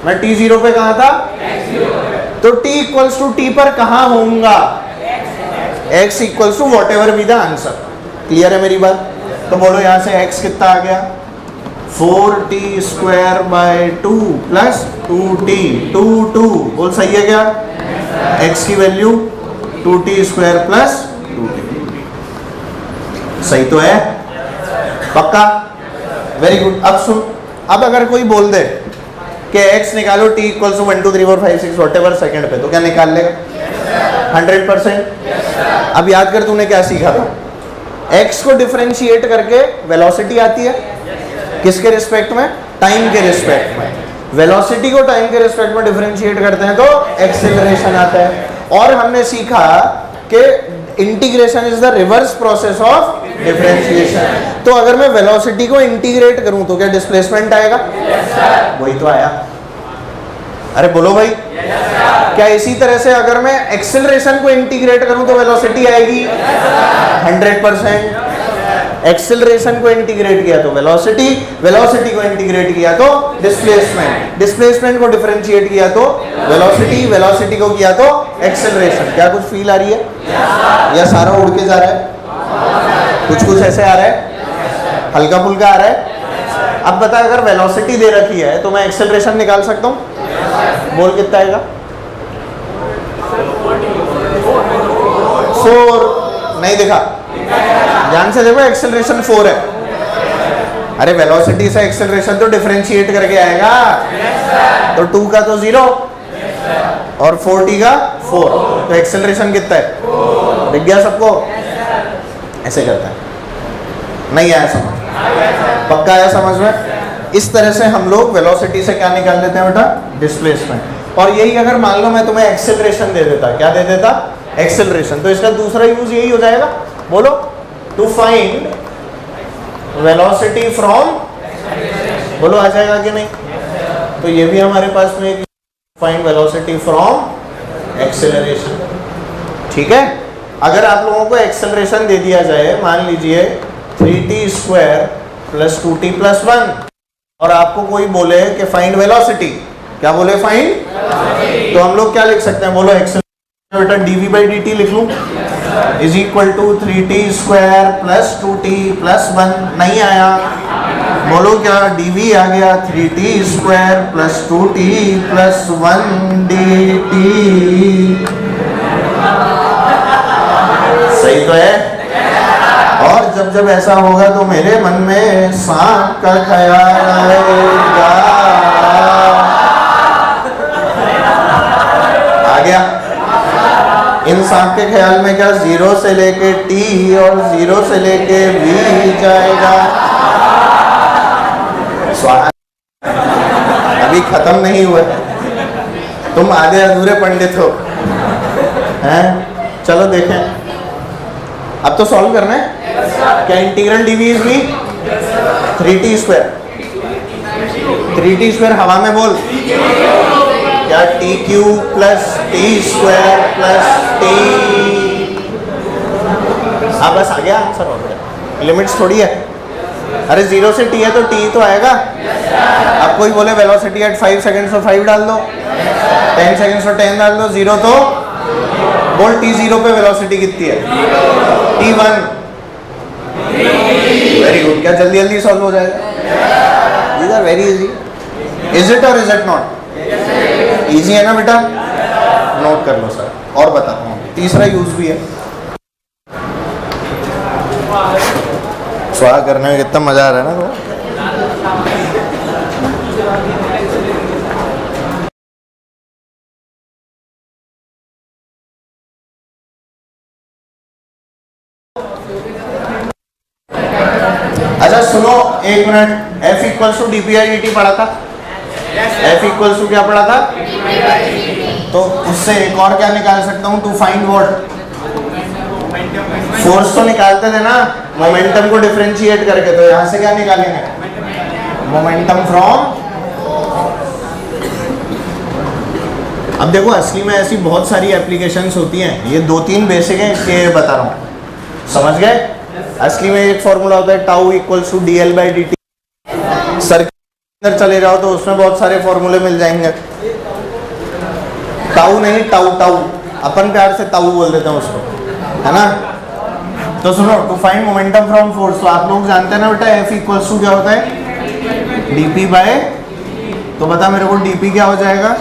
मैं t 0 पे कहाँ था, तो t इक्वल्स टू t पर कहाँ होऊंगा, x equals to whatever be the answer. Clear है मेरी बात, तो बोलो यहाँ से x कितना आ गया, 4t square by 2 plus 2t, 2 बोल सही है क्या, x की value 2t square plus 2t, सही तो है, पक्का, वेरी गुड। अब सुन, अब अगर कोई बोल दे कि x निकालो t equal to 1 2 3 4 5 6 whatever second पे, तो क्या निकाल लेगा, 100%। अब याद कर तूने क्या सीखा था, x को डिफरेंशिएट करके वेलोसिटी आती है, किसके रिस्पेक्ट में, टाइम के रिस्पेक्ट में। वेलोसिटी को टाइम के रिस्पेक्ट में डिफरेंशिएट करते हैं तो एक्सेलरेशन आता है। और हमने सीखा कि integration is the reverse process of differentiation. तो अगर मैं वेलोसिटी को इंटीग्रेट करूं तो क्या डिस्प्लेसमेंट आएगा, वही तो आया, अरे बोलो भाई, क्या इसी तरह से अगर मैं एक्सेलरेशन को इंटीग्रेट करूं तो वेलोसिटी आएगी, 100%। एक्सेलरेशन को इंटीग्रेट किया तो वेलोसिटी, वेलोसिटी को इंटीग्रेट किया तो डिस्प्लेसमेंट, डिस्प्लेसमेंट को डिफरेंशिएट किया तो वेलोसिटी, वेलोसिटी को किया तो एक्सेलरेशन। क्या कुछ फील आ रही है, या सारा उड़ के जा रहा है, कुछ कुछ ऐसे आ रहा है, हल्का फुल्का आ रहा है। अब बता, अगर वेलोसिटी दे रखी है तो मैं एक्सेलरेशन निकाल सकता हूँ, बोल कितना आएगा, 4, नहीं देखा, ध्यान से देखो, एक्सेलरेशन 4 है, अरे वेलोसिटी से एक्सेलरेशन तो डिफरेंशिएट करके आएगा, तो 2 का तो 0 और 4t का 4, तो एक्सेलरेशन कितना है, दिख गया सबको, ऐसे करता है, नहीं आया समझ, पक्का आया समझ में। इस तरह से हम लोग वेलोसिटी से क्या निकाल लेते हैं बेटा, डिस्प्लेसमेंट। और यही अगर मान लो मैं तुम्हें एक्सेलरेशन दे देता, क्या दे देता, एक्सेलरेशन, तो इसका दूसरा यूज यही हो जाएगा, बोलो, टू फाइंड वेलोसिटी फ्रॉम, बोलो आ जाएगा कि नहीं, तो ये भी हमारे पास में फाइंड वेलोसिटी फ्रॉम एक्सेलरेशन, ठीक है। अगर आप लोगों को एक्सेलरेशन दे दिया जाए, मान लीजिए 3t square plus 2t plus 1, और आपको कोई बोले कि फाइंड वेलोसिटी, क्या बोले, फाइंड, तो हम लोग क्या लिख सकते हैं, बोलो एक्सेलरेशन बेटा dv बाई डी टी लिख लूँ is equal to 3t square plus 2t plus 1। नहीं आया, बोलो क्या, dv आ गया 3t square plus 2t plus 1 dt। सही तो है। और जब जब ऐसा होगा तो मेरे मन में सांप का ख्याल आएगा। आ गया। इन सांप के ख्याल में क्या 0 से लेके t और 0 से लेके v जाएगा। अभी खत्म नहीं हुआ, तुम आधे अधूरे पंडित हो हैं। चलो देखें, अब तो सॉल्व करना है। क्या integral dv is v 3t square. 3t square हवा में बोल क्या, T cube plus T square plus T. हाँ बस आ गया आंसर। हो गया, लिमिट्स थोड़ी है। अरे 0 से t है तो t तो आएगा। अब कोई बोले वेलोसिटी एट 5 सेकंड्स तो 5 डाल दो, 10 सेकंड्स तो 10 डाल दो, 0 तो बोल t0 पे वेलोसिटी कितनी है, t1। Very good. क्या जल्दी जल्दी सॉल्व हो जाएगा। These are very easy. Is it और इज इट नॉट? इजी है ना बेटा, नोट कर लो सर। और बताता हूँ, तीसरा यूज भी है। स्वाहा करने में कितना मजा आ रहा है ना। अच्छा सुनो एक minute, F equals to D P I D T पढ़ा था। F इक्वल्स टू क्या पढ़ा था? तो उससे एक और क्या निकाल सकता हूँ, टू फाइंड व्हाट, फोर्स तो निकालते थे ना मोमेंटम को डिफरेंशिएट करके। तो यहाँ से क्या निकालेंगे, मोमेंटम फ्रॉम। अब देखो असली में ऐसी बहुत सारी एप्लीकेशंस होती हैं, ये 2-3 बेसिक हैं इसलिए बता रहा हूँ, समझ गए। असली में एक फॉर्मूला होता है tau equals to D L by D T. Circuit के अंदर चले जाओ तो उसमें बहुत सारे फॉर्मूले मिल जाएंगे। टाउ नहीं, टाउ टाउ, अपन प्यार से टाउ बोल देते हैं उसको, है ना। तो सुनो, to find momentum from force, तो आप लोग जानते हैं ना बेटा F इक्वल्स टू क्या होता है, dp बाय। तो बता मेरे को dp क्या हो जाएगा,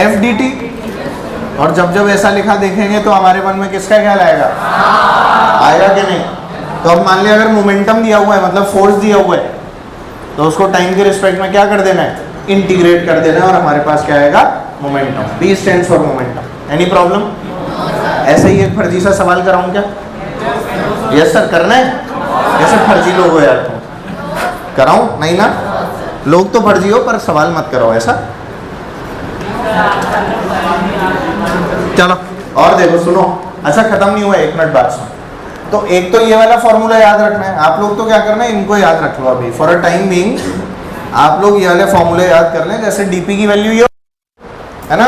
F dt। और जब जब ऐसा लिखा देखेंगे तो हमारे मन में किसका ख्याल आएगा, आएगा कि नहीं। तो अब मान लिया अगर मोमेंटम दिया हुआ है, मतलब फोर्स दिया हुआ है, तो उसको टाइम के रिस्पेक्ट में क्या कर देना है, इंटीग्रेट कर देना है, और हमारे पास क्या आएगा, momentum. B stands for momentum. Any problem? ऐसे ही एक फर्जी सा सवाल कराऊं क्या? यस सर, करना है। ऐसे फर्जी लोग हो यार तुम, कराऊं? नहीं ना, लोग तो फर्जी हो पर सवाल मत कराओ ऐसा। चलो और देखो, सुनो। अच्छा खत्म नहीं हुआ, एक मिनट बात सुनो। तो एक तो ये वाला फॉर्मूला याद रखना है आप लोग, तो क्या करना है, इनको याद रख लो अभी फॉर अ टाइम बीइंग। आप लोग ये वाले फॉर्मूले याद कर लें। जैसे डीपी की वैल्यू ये है ना,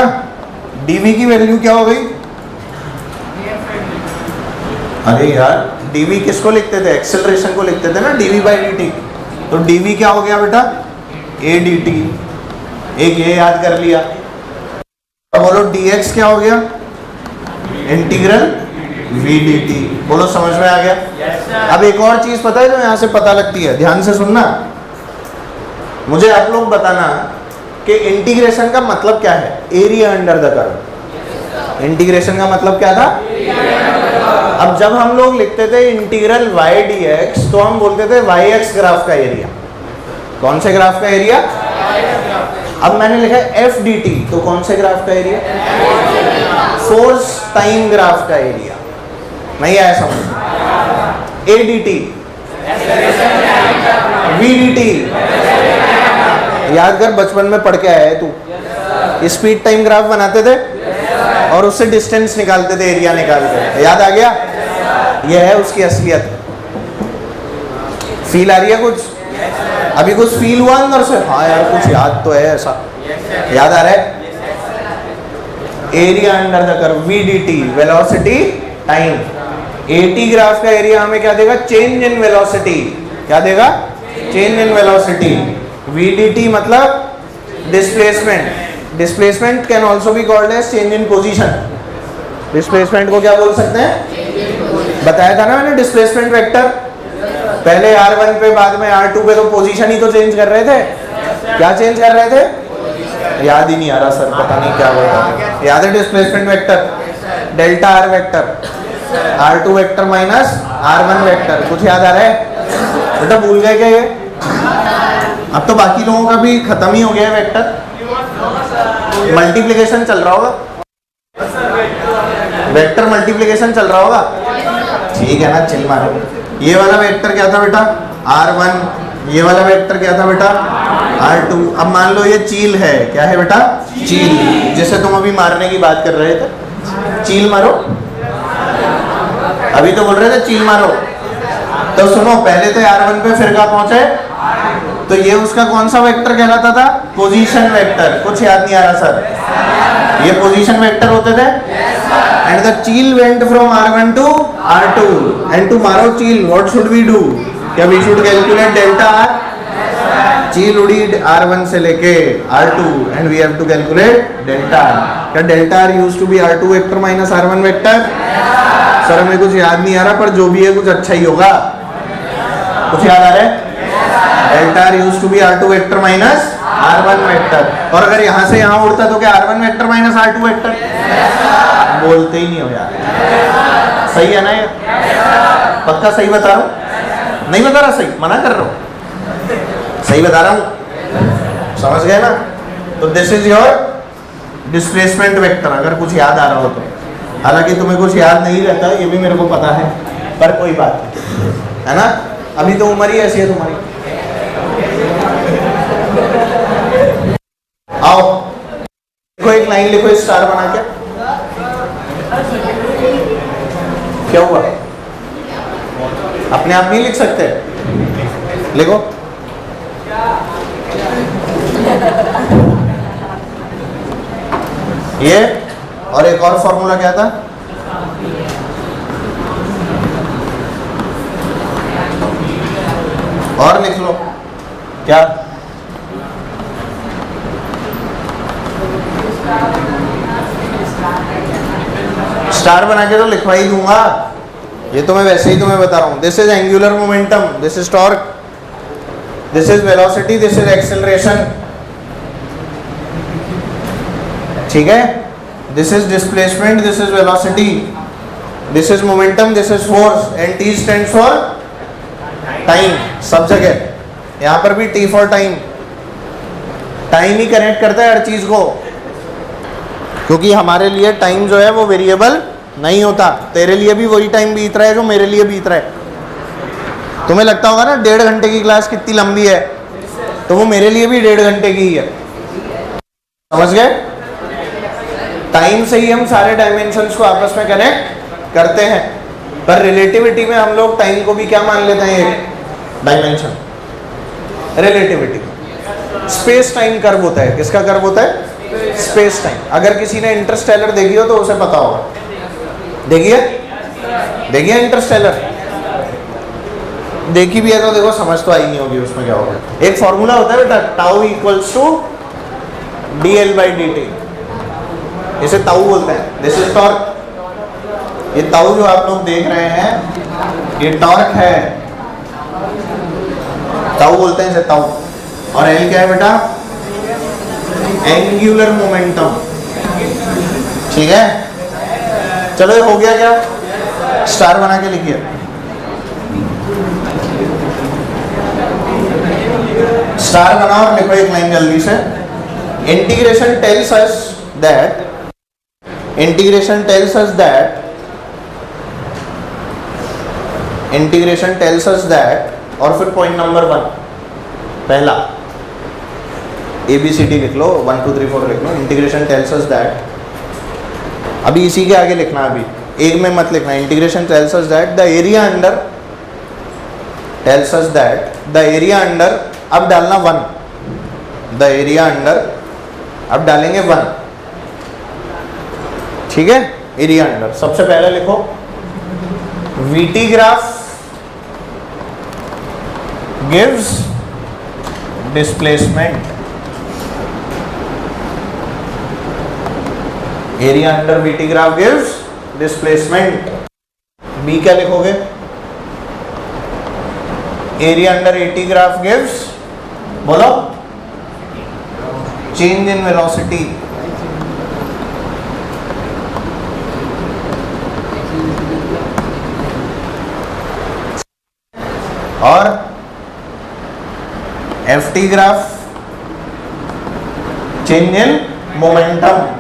डीवी की वैल्यू क्या हो गई, अरे यार डीवी किसको लिखते थे, एक्सेलरेशन को लिखते थे ना, डीवी बाई डी टी। तो डीवी क्या हो गया बेटा, ए डी टी। एक ये याद कर लिया। अब बोलो dx क्या हो गया, इंटीग्रल वी डी टी। बोलो समझ में आ गया। अब एक और चीज पता है जो यहाँ से पता लगती है, ध्यान से सुनना। मुझे आप लोग बताना कि इंटीग्रेशन का मतलब क्या है, area under the curve. Integration का मतलब क्या था। अब जब हम लोग लिखते थे इंटीग्रल y dx, तो हम बोलते थे yx ग्राफ का एरिया। कौन से ग्राफ का एरिया। अब मैंने लिखा है f dt, तो कौन से ग्राफ का एरिया, फोर्स टाइम ग्राफ का एरिया। नहीं आया समझ। a dt, v dt, याद कर बचपन में पढ़ के आया है तू, स्पीड टाइम ग्राफ बनाते थे और उससे डिस्टेंस निकालते थे, एरिया निकालते थे, याद आ गया। यह है उसकी असलियत। फील आ रही है कुछ, अभी कुछ फील हुआ अंदर से, हाँ यार कुछ याद तो है ऐसा, याद आ रहा है। Area under the curve v d t, velocity time. AT graph का एरिया हमें क्या देगा, चेंज इन वेलोसिटी। क्या देगा, change in velocity. V d t मतलब displacement. Displacement can also be called as change in position. Displacement को क्या बोल सकते हैं? बताया था ना मैंने, डिस्प्लेसमेंट वेक्टर। पहले r1 पे बाद में r2 पे, तो पोजीशन ही तो चेंज कर रहे थे। क्या चेंज कर रहे थे? याद ही नहीं आ रहा सर, पता नहीं क्या बोल रहा है। याद है displacement vector? Delta r vector, r2 vector minus r1 vector. कुछ याद आ रहा है बेटा? भूल गए क्या ये? अब तो बाकी लोगों का भी खत्म ही हो गया है वेक्टर। मल्टीप्लिकेशन चल रहा होगा, वेक्टर मल्टीप्लिकेशन चल रहा होगा। ठीक है ना, चिल मारो। ये वाला वेक्टर क्या था बेटा? r1। ये वाला वेक्टर क्या था बेटा? r2। अब मान लो ये चील है। क्या है बेटा? चील, जिसे तुम अभी मारने की बात कर रहे थे। चील मारो, अभी तो बोल रहे थे चील मारो। तो सुनो, पहले तो r1 पे, फिर कहाँ पहुंचे? तो ये उसका कौन सा वेक्टर कहलाता था? Position vector. कुछ याद नहीं आ रहा सर? ये पोजीशन वेक्टर होते थे। And the cheel went from r1 to r2 and to मारो cheel what should we do? क्या we should calculate delta r? चील उड़ी r1 से लेके r2 and we have to calculate delta r। क्या delta r used to be r2 vector minus r1 vector? Sir हमें कुछ याद नहीं आ रहा, पर जो भी है कुछ अच्छा ही होगा। कुछ याद आ रहा है? Delta r used to be r2 vector minus r1 vector. और अगर यहाँ से यहाँ उड़ता तो क्या r1 vector minus r2 vector? बोलते ही नहीं हो यार। सही है ना ये? पक्का सही बता रहा हूँ? नहीं बता रहा? सही मना कर रहा हूँ? सही बता रहा हूँ, समझ गए ना? तो this is your displacement vector, अगर कुछ याद आ रहा हो तो। हालांकि तुम्हें कुछ याद नहीं रहता, ये भी मेरे को पता है, पर कोई बात नहीं, है ना? अभी तो उम्र ही ऐसी है तुम्हारी। आओ देखो, एक लाइन लिखो स्टार बना के। क्या हुआ? अपने आप नहीं लिख सकते? लिखो। ये और एक और फॉर्मूला क्या था? और लिख लो। क्या? स्टार बना के तो लिखवा ही दूंगा, ये तो मैं वैसे ही तुम्हें बता रहा हूं। This is angular momentum, this is torque, this is velocity, this is acceleration. ठीक है? This is displacement, this is velocity, this is momentum, this is force, and T stands for time. सब जगह यहां पर भी T for time. Time he connect करता है हर चीज को, क्योंकि हमारे लिए टाइम जो है वो वेरिएबल नहीं होता। तेरे लिए भी वही टाइम बीत रहा है जो मेरे लिए बीत रहा है। तुम्हें लगता होगा ना 1.5 घंटे की क्लास कितनी लंबी है, तो वो मेरे लिए भी 1.5 घंटे की ही है। समझ गए? टाइम से ही हम सारे डायमेंशंस को आपस में कनेक्ट करते हैं। पर रिलेटिविटी में हम लोग टाइम को भी क्या मान लेते हैं? एक dimension. Relativity space time curve होता है। किसका कर्व होता है? Space time. अगर किसी ने इंटरस्टेलर देखी हो तो उसे पता होगा। देखिए, देखिए इंटरस्टेलर, देखी भी है तो देखो, समझ तो आई नहीं होगी उसमें क्या होगा। एक फॉर्मूला होता है बेटा, टाउ इक्वल्स टू dl/dt, इसे ताऊ बोलते हैं। This is torque. ये ताऊ जो आप लोग देख रहे हैं ये टॉर्क है, ताऊ बोलते हैं इसे, ताऊ। और एल क्या है बेटा? Angular momentum. ठीक है, चलो ये हो गया क्या? स्टार बना के लिखिए। स्टार बनाओ और लिखो एक लाइन जल्दी से। Integration tells us that, integration tells us that, integration tells us that, और फिर पॉइंट नंबर 1 पहला ABCD लिख लो, 1 2 3 4 लिख लो। इंटीग्रेशन टेल्स अस दैट, अभी इसी के आगे लिखना, अभी एक में मत लिखना। Integration tells us that the area under, tells us that the area under, अब डालना 1, द एरिया अंडर, अब डालेंगे 1। ठीक है? एरिया अंडर सबसे पहले लिखो VT graph gives displacement, area under VT graph gives displacement. B क्या लिखोगे? एरिया अंडर 80 ग्राफ गिव्स, बोलो, चेंज इन वेलोसिटी। और FT graph change in momentum.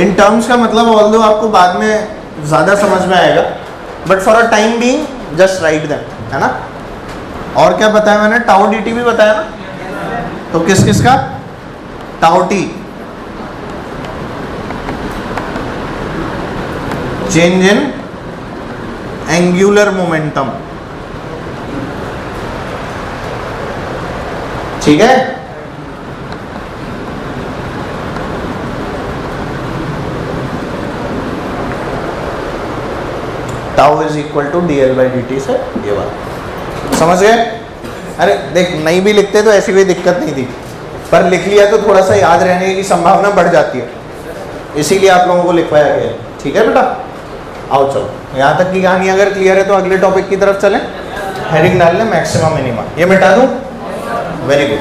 In terms का मतलब ऑल्दो आपको बाद में ज्यादा समझ में आएगा, but for a time being just write them, है ना। और क्या बताया मैंने? टाउ dt भी बताया ना। तो किस किस का? Tau t change in angular momentum, ठीक है। Tau is equal to dl by dt से ये बात समझ गए? अरे देख, नहीं भी लिखते तो ऐसी कोई दिक्कत नहीं थी, पर लिख लिया तो थोड़ा सा याद रहने की संभावना बढ़ जाती है, इसीलिए आप लोगों को लिखवाया गया है, ठीक है बेटा। आओ चलो, यहाँ तक की कहानी अगर क्लियर है तो अगले टॉपिक की तरफ चलें। हेडिंग डाल लें मैक्सिमम मिनिमम, ये मिटा दूं? Very good.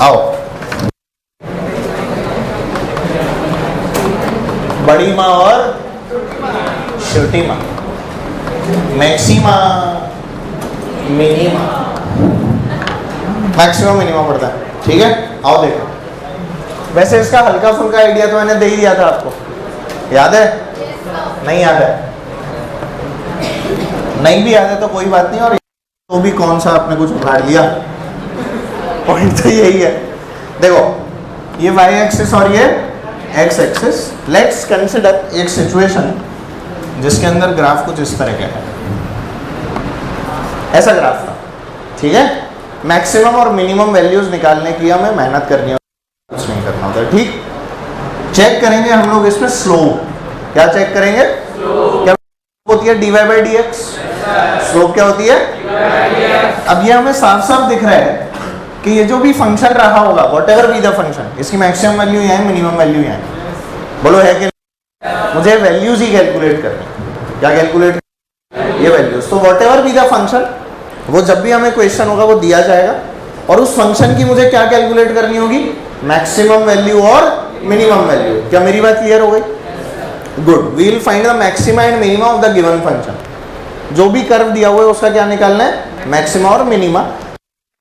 आओ, बड़ी माँ और छोटी माँ, मैक्सिमा मिनिमा, मैक्सिमम मिनिमम पड़ता है, ठीक है। आओ देखो, वैसे इसका हल्का फुल्का आइडिया तो मैंने दे ही दिया था आपको, याद है? नहीं याद है? नहीं भी याद है तो कोई बात नहीं, और तो भी कौन सा आपने कुछ उखाड़ लिया, पॉइंट तो यही है। देखो, ये वाई एक्सिस और ये एक्स एक्सिस। लेट्स कंसिडर एक सिचुएशन जिसके अंदर ग्राफ कुछ इस तरह का है, ऐसा ग्राफ था, ठीक है। मैक्सिमम और मिनिमम वैल्यूज निकालने की हमें मेहनत करनी होती, कुछ नहीं करना होता, ठीक। चेक करेंगे हम लोग इसमें स्लोप। क्या चेक करेंगे? क्या होती है? dy by D x. Slope क्या होती है? अब ये हमें साफ साफ दिख रहा है कि ये जो भी फंक्शन रहा होगा, what ever be the function, इसकी मैक्सिमम वैल्यू यहाँ है, मिनिमम वैल्यू यहाँ है, बोलो है कि मुझे वैल्यूज ही कैलकुलेट करनी। क्या कैलकुलेट? ये वैल्यूज। तो what ever be the function, वो जब भी हमें क्वेश्चन होगा वो दिया जाएगा, और उस फंक्शन की मुझे क्या कैलकुलेट करनी होगी? मैक्सिमम वैल्यू और मिनिमम वैल्यू। क्या मेरी बात क्लियर हो गई? Good. We will find the maxima and minima of the given function. जो भी कर्व दिया हुआ है उसका क्या निकालना है? मैक्सिमा और मिनिमा।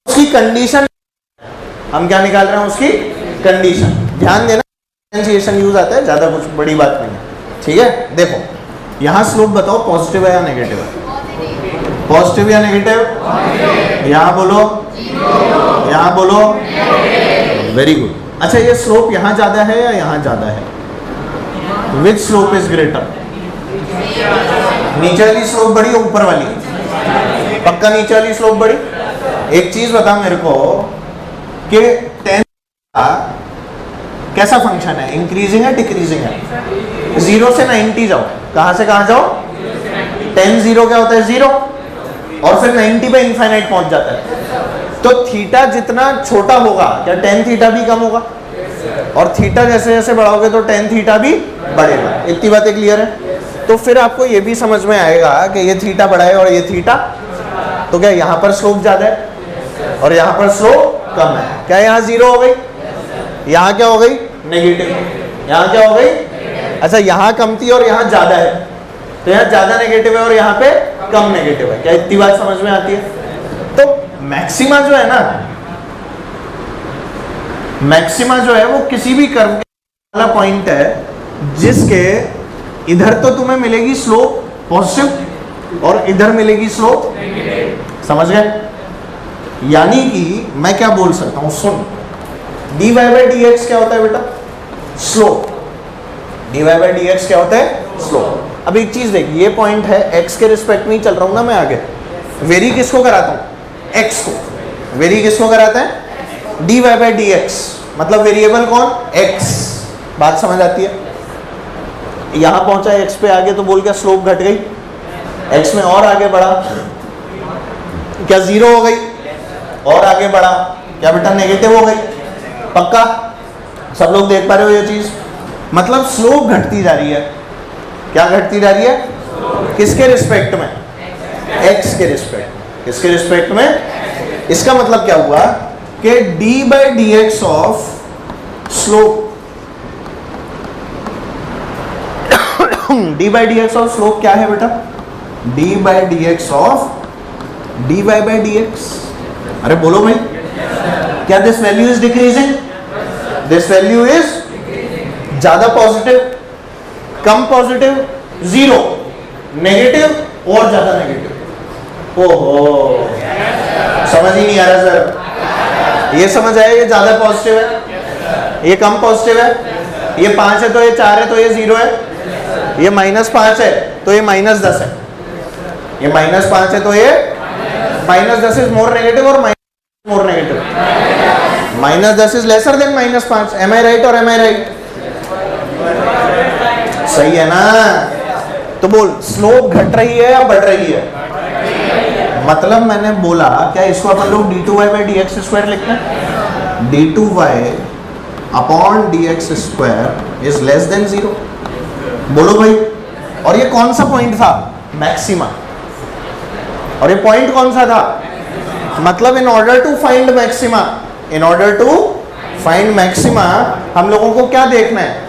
उसकी कंडीशन हम क्या निकाल रहे हैं? उसकी कंडीशन। ध्यान देना, डिफरेंशिएशन यूज आता है, ज्यादा कुछ बड़ी बात नहीं है, ठीक है। देखो, यहाँ स्लोप बताओ, पॉजिटिव है या नेगेटिव है? पॉजिटिव या नेगेटिव? यहाँ बोलो, यहाँ बोलो, वेरी गुड। अच्छा, ये स्लोप यहाँ ज्यादा है या यहाँ ज्यादा है? विच स्लोप इज ग्रेटर? नीचे वाली स्लोप बड़ी, ऊपर वाली? पक्का नीचे वाली स्लोप बड़ी। एक चीज बता मेरे को कि 10 कैसा फंक्शन है? इंक्रीजिंग है डिक्रीजिंग है? 0 से 90 जाओ, कहां से कहां जाओ? 10 0 क्या होता है? 0, और फिर 90 पे इनफाइनाइट पहुंच जाता है। तो थीटा जितना छोटा होगा, क्या tan थीटा भी कम होगा? और थीटा जैसे जैसे बढ़ाओगे तो tan थीटा भी बढ़ेगा। इतनी बातें क्लियर है? तो फिर आपको ये भी समझ में आएगा कि ये थीटा बड़ा है और ये थीटा, तो क्या यहाँ पर स्लोप ज्यादा है और यहाँ पर स्लोप कम है? क्या यहाँ 0 हो गई? यहाँ क्या हो गई? नेगेटिव। यहाँ क्या हो गई? अच्छा, यहाँ कम थी और यहाँ ज्यादा है, तो यहाँ ज्यादा नेगेटिव है और यहाँ पे कम नेगेटिव है। क्या इतनी बात समझ में आती है? तो मैक्सिमा जो है ना, मैक्सिमा जो है वो किसी भी कर्व वाला पॉइंट है जिसके इधर तो तुम्हें मिलेगी स्लोप पॉजिटिव और इधर मिलेगी स्लोप, समझ गए? यानी कि मैं क्या बोल सकता हूं, सुन, dy बाई डी एक्स क्या होता है बेटा? Slope. dy by D x क्या होता है? स्लोप। अब एक चीज देख, ये पॉइंट है, x के रिस्पेक्ट में ही चल रहा हूं ना मैं आगे। वेरी किसको कराता हूं? x को। वेरी किसको कराता है? dy बाई डी एक्स, मतलब वेरिएबल कौन? x। बात समझ आती है? यहां पहुंचा x पे आगे तो बोल क्या स्लोप घट गई, x में और आगे बढ़ा क्या 0 हो गई, और आगे बढ़ा क्या बेटा नेगेटिव हो गई, पक्का? सब लोग देख पा रहे हो ये चीज? मतलब स्लोप घटती जा रही है। क्या घटती जा रही है? किसके रिस्पेक्ट में? एक्स के रिस्पेक्ट। किसके रिस्पेक्ट में? इसका मतलब क्या हुआ कि d by D x of slope, d by D x of slope क्या है बेटा? d by D x of dy by D x. अरे बोलो भाई, क्या this value is decreasing? This value is ज्यादा पॉजिटिव, कम पॉजिटिव, जीरो, नेगेटिव और ज्यादा नेगेटिव। ओहो, समझ ही नहीं आ रहा सर। ये समझ आया, ये ज्यादा पॉजिटिव है, ये कम पॉजिटिव है, ये 5 है तो ये 4 है तो ये 0 है, ये -5 है तो ये -10 है, ये -5 है तो ये -10 इज मोर नेगेटिव और more negative, -10 is lesser than -5। Am I right और एम आई राइट? सही है ना? तो बोल, स्लोप घट रही है या बढ़ रही है? मतलब मैंने बोला, क्या इसको अपन लोग d2y by D x square लिखते हैं? d2y upon D x square is less than 0। बोलो भाई। और ये कौन सा पॉइंट था? मैक्सिमा। और ये पॉइंट कौन सा था? मतलब in order to find maxima, in order to find maxima हम लोगों को क्या देखना है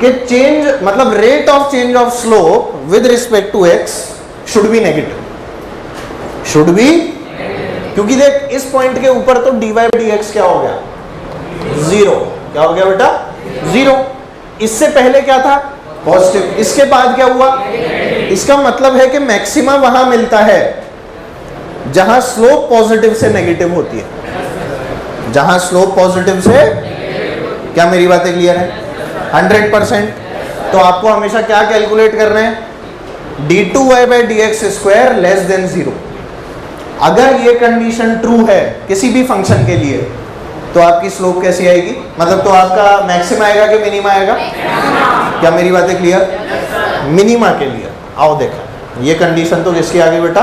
कि चेंज, मतलब rate of change of slope with respect to x should be negative, should be. क्योंकि देख, इस पॉइंट के ऊपर तो dy बाई डी एक्स क्या हो गया? 0। क्या हो गया बेटा? 0। इससे पहले क्या था? पॉजिटिव। इसके बाद क्या हुआ? इसका मतलब है कि मैक्सिमा वहां मिलता है जहां स्लोप पॉजिटिव से नेगेटिव होती है, जहां स्लोप पॉजिटिव से। क्या मेरी बातें क्लियर है? 100%। तो आपको हमेशा क्या कैलकुलेट करना है? d2y by D x square less than 0। अगर ये कंडीशन ट्रू है किसी भी फंक्शन के लिए, तो आपकी स्लोप कैसी आएगी? मतलब तो आपका मैक्सिमा आएगा कि मिनिमा आएगा? क्या मेरी बातें क्लियर? मिनिमा के लिए। आओ देखो, ये कंडीशन तो किसकी आ गई बेटा?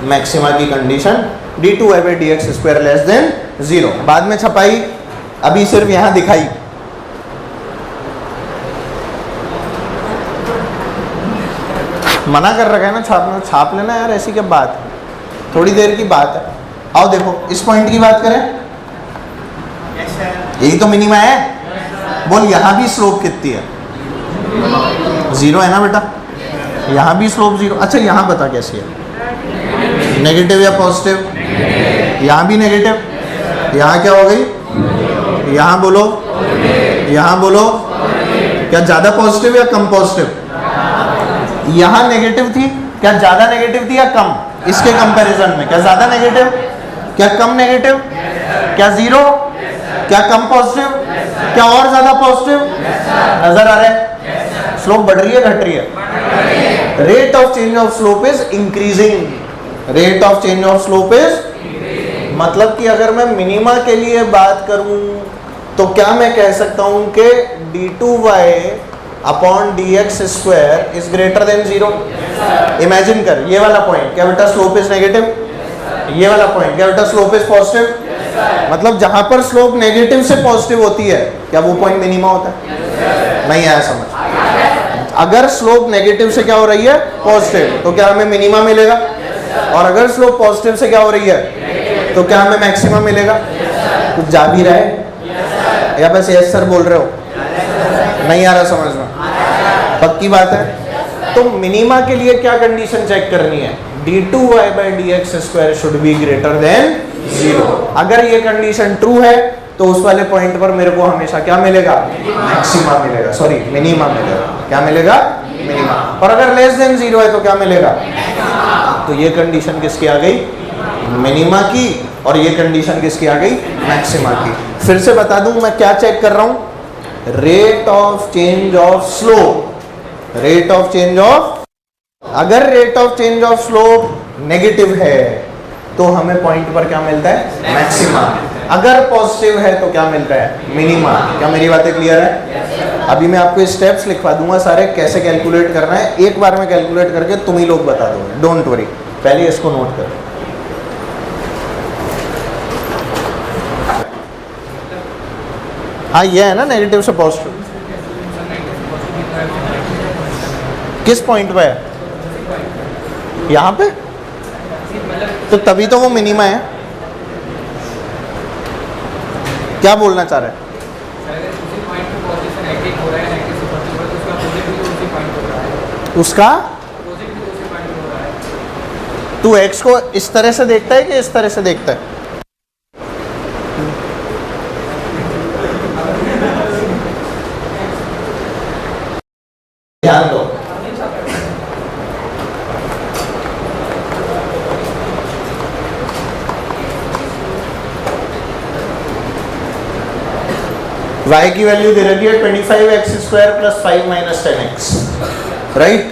मैक्सिमा की condition, d2y by D x square less than 0। बाद में छपाई, अभी सिर्फ यहां दिखाई। मना कर रखा है ना छापना, छाप लेना यार, ऐसी क्या बात है, थोड़ी देर की बात है। आओ देखो, इस पॉइंट की बात करें, यही तो मिनिमा है। बोल, यहां भी स्लोप कितनी है? 0 है ना बेटा? यहां भी स्लोप 0। अच्छा, यहां बता कैसी है? नेगेटिव या पॉजिटिव? यहां भी नेगेटिव। यहां क्या हो गई? यहां बोलो, यहां बोलो, क्या ज्यादा पॉजिटिव या कम पॉजिटिव? यहां नेगेटिव थी, क्या ज्यादा नेगेटिव थी या कम? इसके कंपैरिजन में क्या ज्यादा नेगेटिव, क्या कम नेगेटिव, क्या 0, क्या कम पॉजिटिव, क्या और ज्यादा पॉजिटिव? नजर आ रहा है? स्लोप बढ़ रही है, घट रही है? Rate of change of slope is increasing, rate of change of slope is. मतलब कि अगर मैं मिनिमा के लिए बात करूं तो क्या मैं कह सकता हूं कि d2y upon D x square is greater than 0। Imagine कर, ये वाला पॉइंट क्या बेटा स्लोप इज नेगेटिव? ये वाला पॉइंट क्या बेटा स्लोप इज पॉजिटिव? मतलब जहां पर स्लोप नेगेटिव से पॉजिटिव होती है, क्या वो पॉइंट मिनिमा होता है? नहीं आया समझ? अगर स्लोप नेगेटिव से क्या हो रही है? पॉजिटिव, तो क्या हमें मिनिमा मिलेगा? और अगर स्लोप पॉजिटिव से क्या हो रही है, तो क्या हमें मैक्सिमा मिलेगा? कुछ जा भी रहा है या बस यस सर बोल रहे हो? नहीं आ रहा समझ में? पक्की बात है। तो मिनिमा के लिए क्या कंडीशन चेक करनी है? d2y by D x square should be greater than 0। अगर ये कंडीशन ट्रू है तो उस वाले पॉइंट पर मेरे को हमेशा क्या मिलेगा? मैक्सिमा मिलेगा, सॉरी मिनिमा मिलेगा। क्या मिलेगा? मिनिमा। और अगर लेस देन 0 है तो क्या मिलेगा? तो ये कंडीशन किसकी आ गई? मिनिमा की। और ये कंडीशन किसकी आ गई? मैक्सिमा की। फिर से बता दूं मैं क्या चेक कर रहा हूं? Rate of change of slope, rate of change of. अगर rate of change of slope negative है तो हमें पॉइंट पर क्या मिलता है? मैक्सिमा। अगर पॉजिटिव है तो क्या मिलता है? मिनिमा। क्या मेरी बातें क्लियर है? अभी मैं आपको स्टेप्स लिखवा दूंगा सारे, कैसे कैलकुलेट करना है। एक बार में कैलकुलेट करके तुम ही लोग बता दोगे, डोंट वरी। पहले इसको नोट करो। हाँ ये है ना नेगेटिव से पॉजिटिव, किस पॉइंट पे है? यहाँ पे, तो तभी तो वो मिनिमा है। क्या बोलना चाह रहे हैं? उसका तू एक्स को इस तरह से देखता है कि इस तरह से देखता है? ध्यान दो, y की वैल्यू दे रखी है 25x² plus 5 minus 10x, right.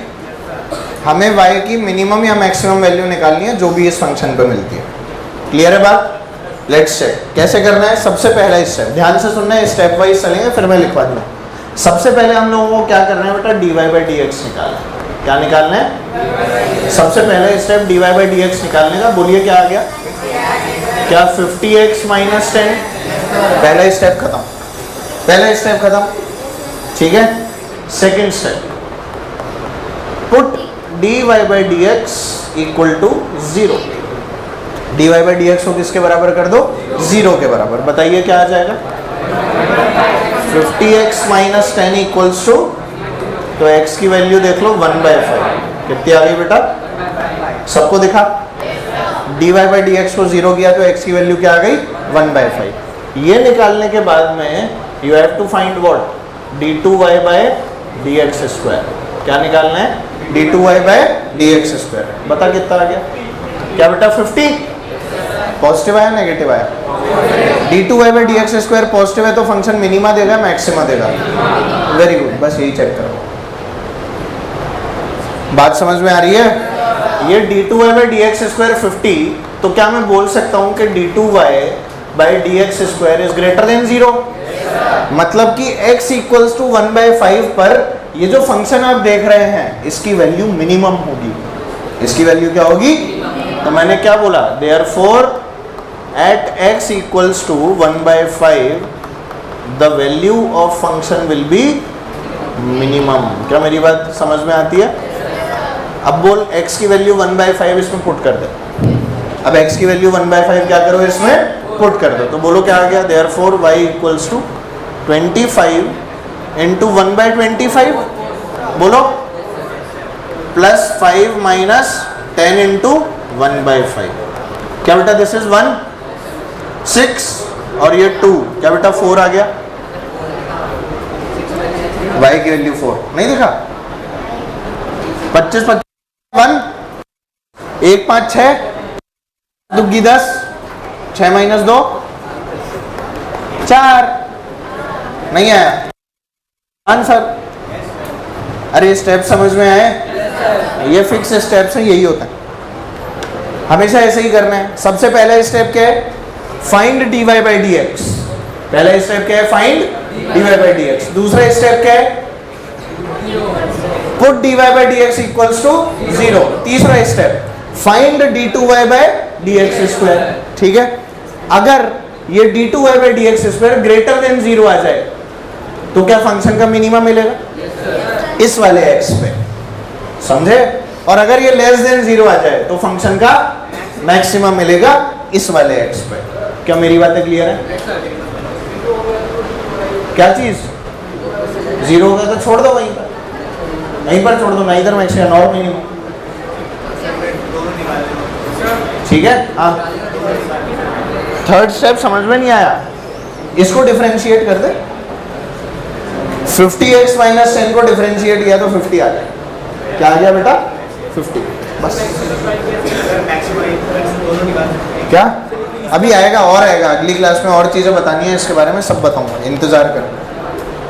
हमें y की मिनिमम या मैक्सिमम वैल्यू निकालनी है जो भी इस फंक्शन पे मिलती है। क्लियर है बात? लेट्स चेक कैसे करना है। सबसे पहला स्टेप, ध्यान से सुनना है, स्टेप वाइज चलेंगे फिर मैं लिखवा दूंगा। सबसे पहले हम लोगों को क्या करना है बेटा, dy/dx निकालना है। क्या निकालना है? सबसे पहला स्टेप dy/dx निकालने का। बोलिए क्या आ गया? क्या 50x माइनस 10? पहला स्टेप खत्म, पहला स्टेप खत्म, ठीक है। Second step, put dy/dx equal to 0। dy/dx को किसके बराबर कर दो? 0 के बराबर। बताइए क्या आ जाएगा? 50x माइनस 10 इक्वल्स टू, तो x की वैल्यू देख लो 1/5। कितनी आ गई बेटा? सबको दिखा? dy/dx को 0 किया तो x की वैल्यू क्या आ गई? 1/5। ये निकालने के बाद में you have to find what, d2y/dx²। क्या निकालना है? d2y/dx²। बता कितना आ गया? क्या बेटा 50? पॉजिटिव आया नेगेटिव आया? d2y/dx² पॉजिटिव है तो फंक्शन मिनिमा देगा मैक्सिमा देगा? वेरी गुड, बस यही चेक करो। बात समझ में आ रही है? ये d2y/dx² 50, तो क्या मैं बोल सकता हूं कि d2y/dx² इज ग्रेटर देन 0? मतलब कि x इक्वल्स टू 1/5 पर ये जो फंक्शन आप देख रहे हैं इसकी वैल्यू मिनिमम होगी। इसकी वैल्यू क्या होगी? तो मैंने क्या बोला, therefore at x equals to 1/5 the value of function will be minimum. क्या मेरी बात समझ में आती है? अब बोल x की वैल्यू 1/5 इसमें पुट कर दे। अब x की वैल्यू 1/5 क्या करो, इसमें पुट कर दो। तो बोलो क्या आ गया, therefore y equals to 25 into 1/25, बोलो, प्लस 5 माइनस 10 इंटू 1/5। क्या बेटा दिस इज 1, 6 और ये 2, क्या बेटा 4 आ गया। y की वैल्यू 4 नहीं दिखा? 25 1 1 5 6 दुग्गी 10, 6 माइनस 2 4। नहीं आया आंसर? अरे स्टेप समझ में आए? ये फिक्स स्टेप्स है, यही होता है, हमेशा ऐसे ही करना है। सबसे पहला स्टेप क्या है? Find dy/dx। पहला स्टेप क्या है? Find dy/dx। दूसरा स्टेप क्या है? Put dy/dx equals to 0। तीसरा स्टेप फाइंड d2y/dx²। ठीक है, अगर ये d2y/dx² ग्रेटर देन 0 आ जाए तो क्या फंक्शन का मिनिमा मिलेगा? इस वाले x पे, समझे? और अगर ये लेस देन 0 आ जाए तो फंक्शन का मैक्सिमम मिलेगा इस वाले x पे। क्या मेरी बातें क्लियर है? क्या चीज 0 होगा तो छोड़ दो वहीं पर, वहीं पर छोड़ दो, ना इधर मैक्सिमम और मिनिमम। ठीक है, हाँ। थर्ड स्टेप समझ में नहीं आया? इसको डिफरेंशिएट कर दे। 50x माइनस 10 को डिफरेंशिएट किया तो 50 आ जाए। क्या आ गया बेटा? 50। बस क्या अभी आएगा और आएगा, अगली क्लास में और चीजें बतानी है इसके बारे में, सब बताऊंगा, इंतजार करो।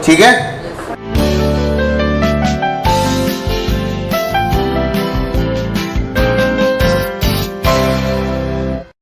ठीक है।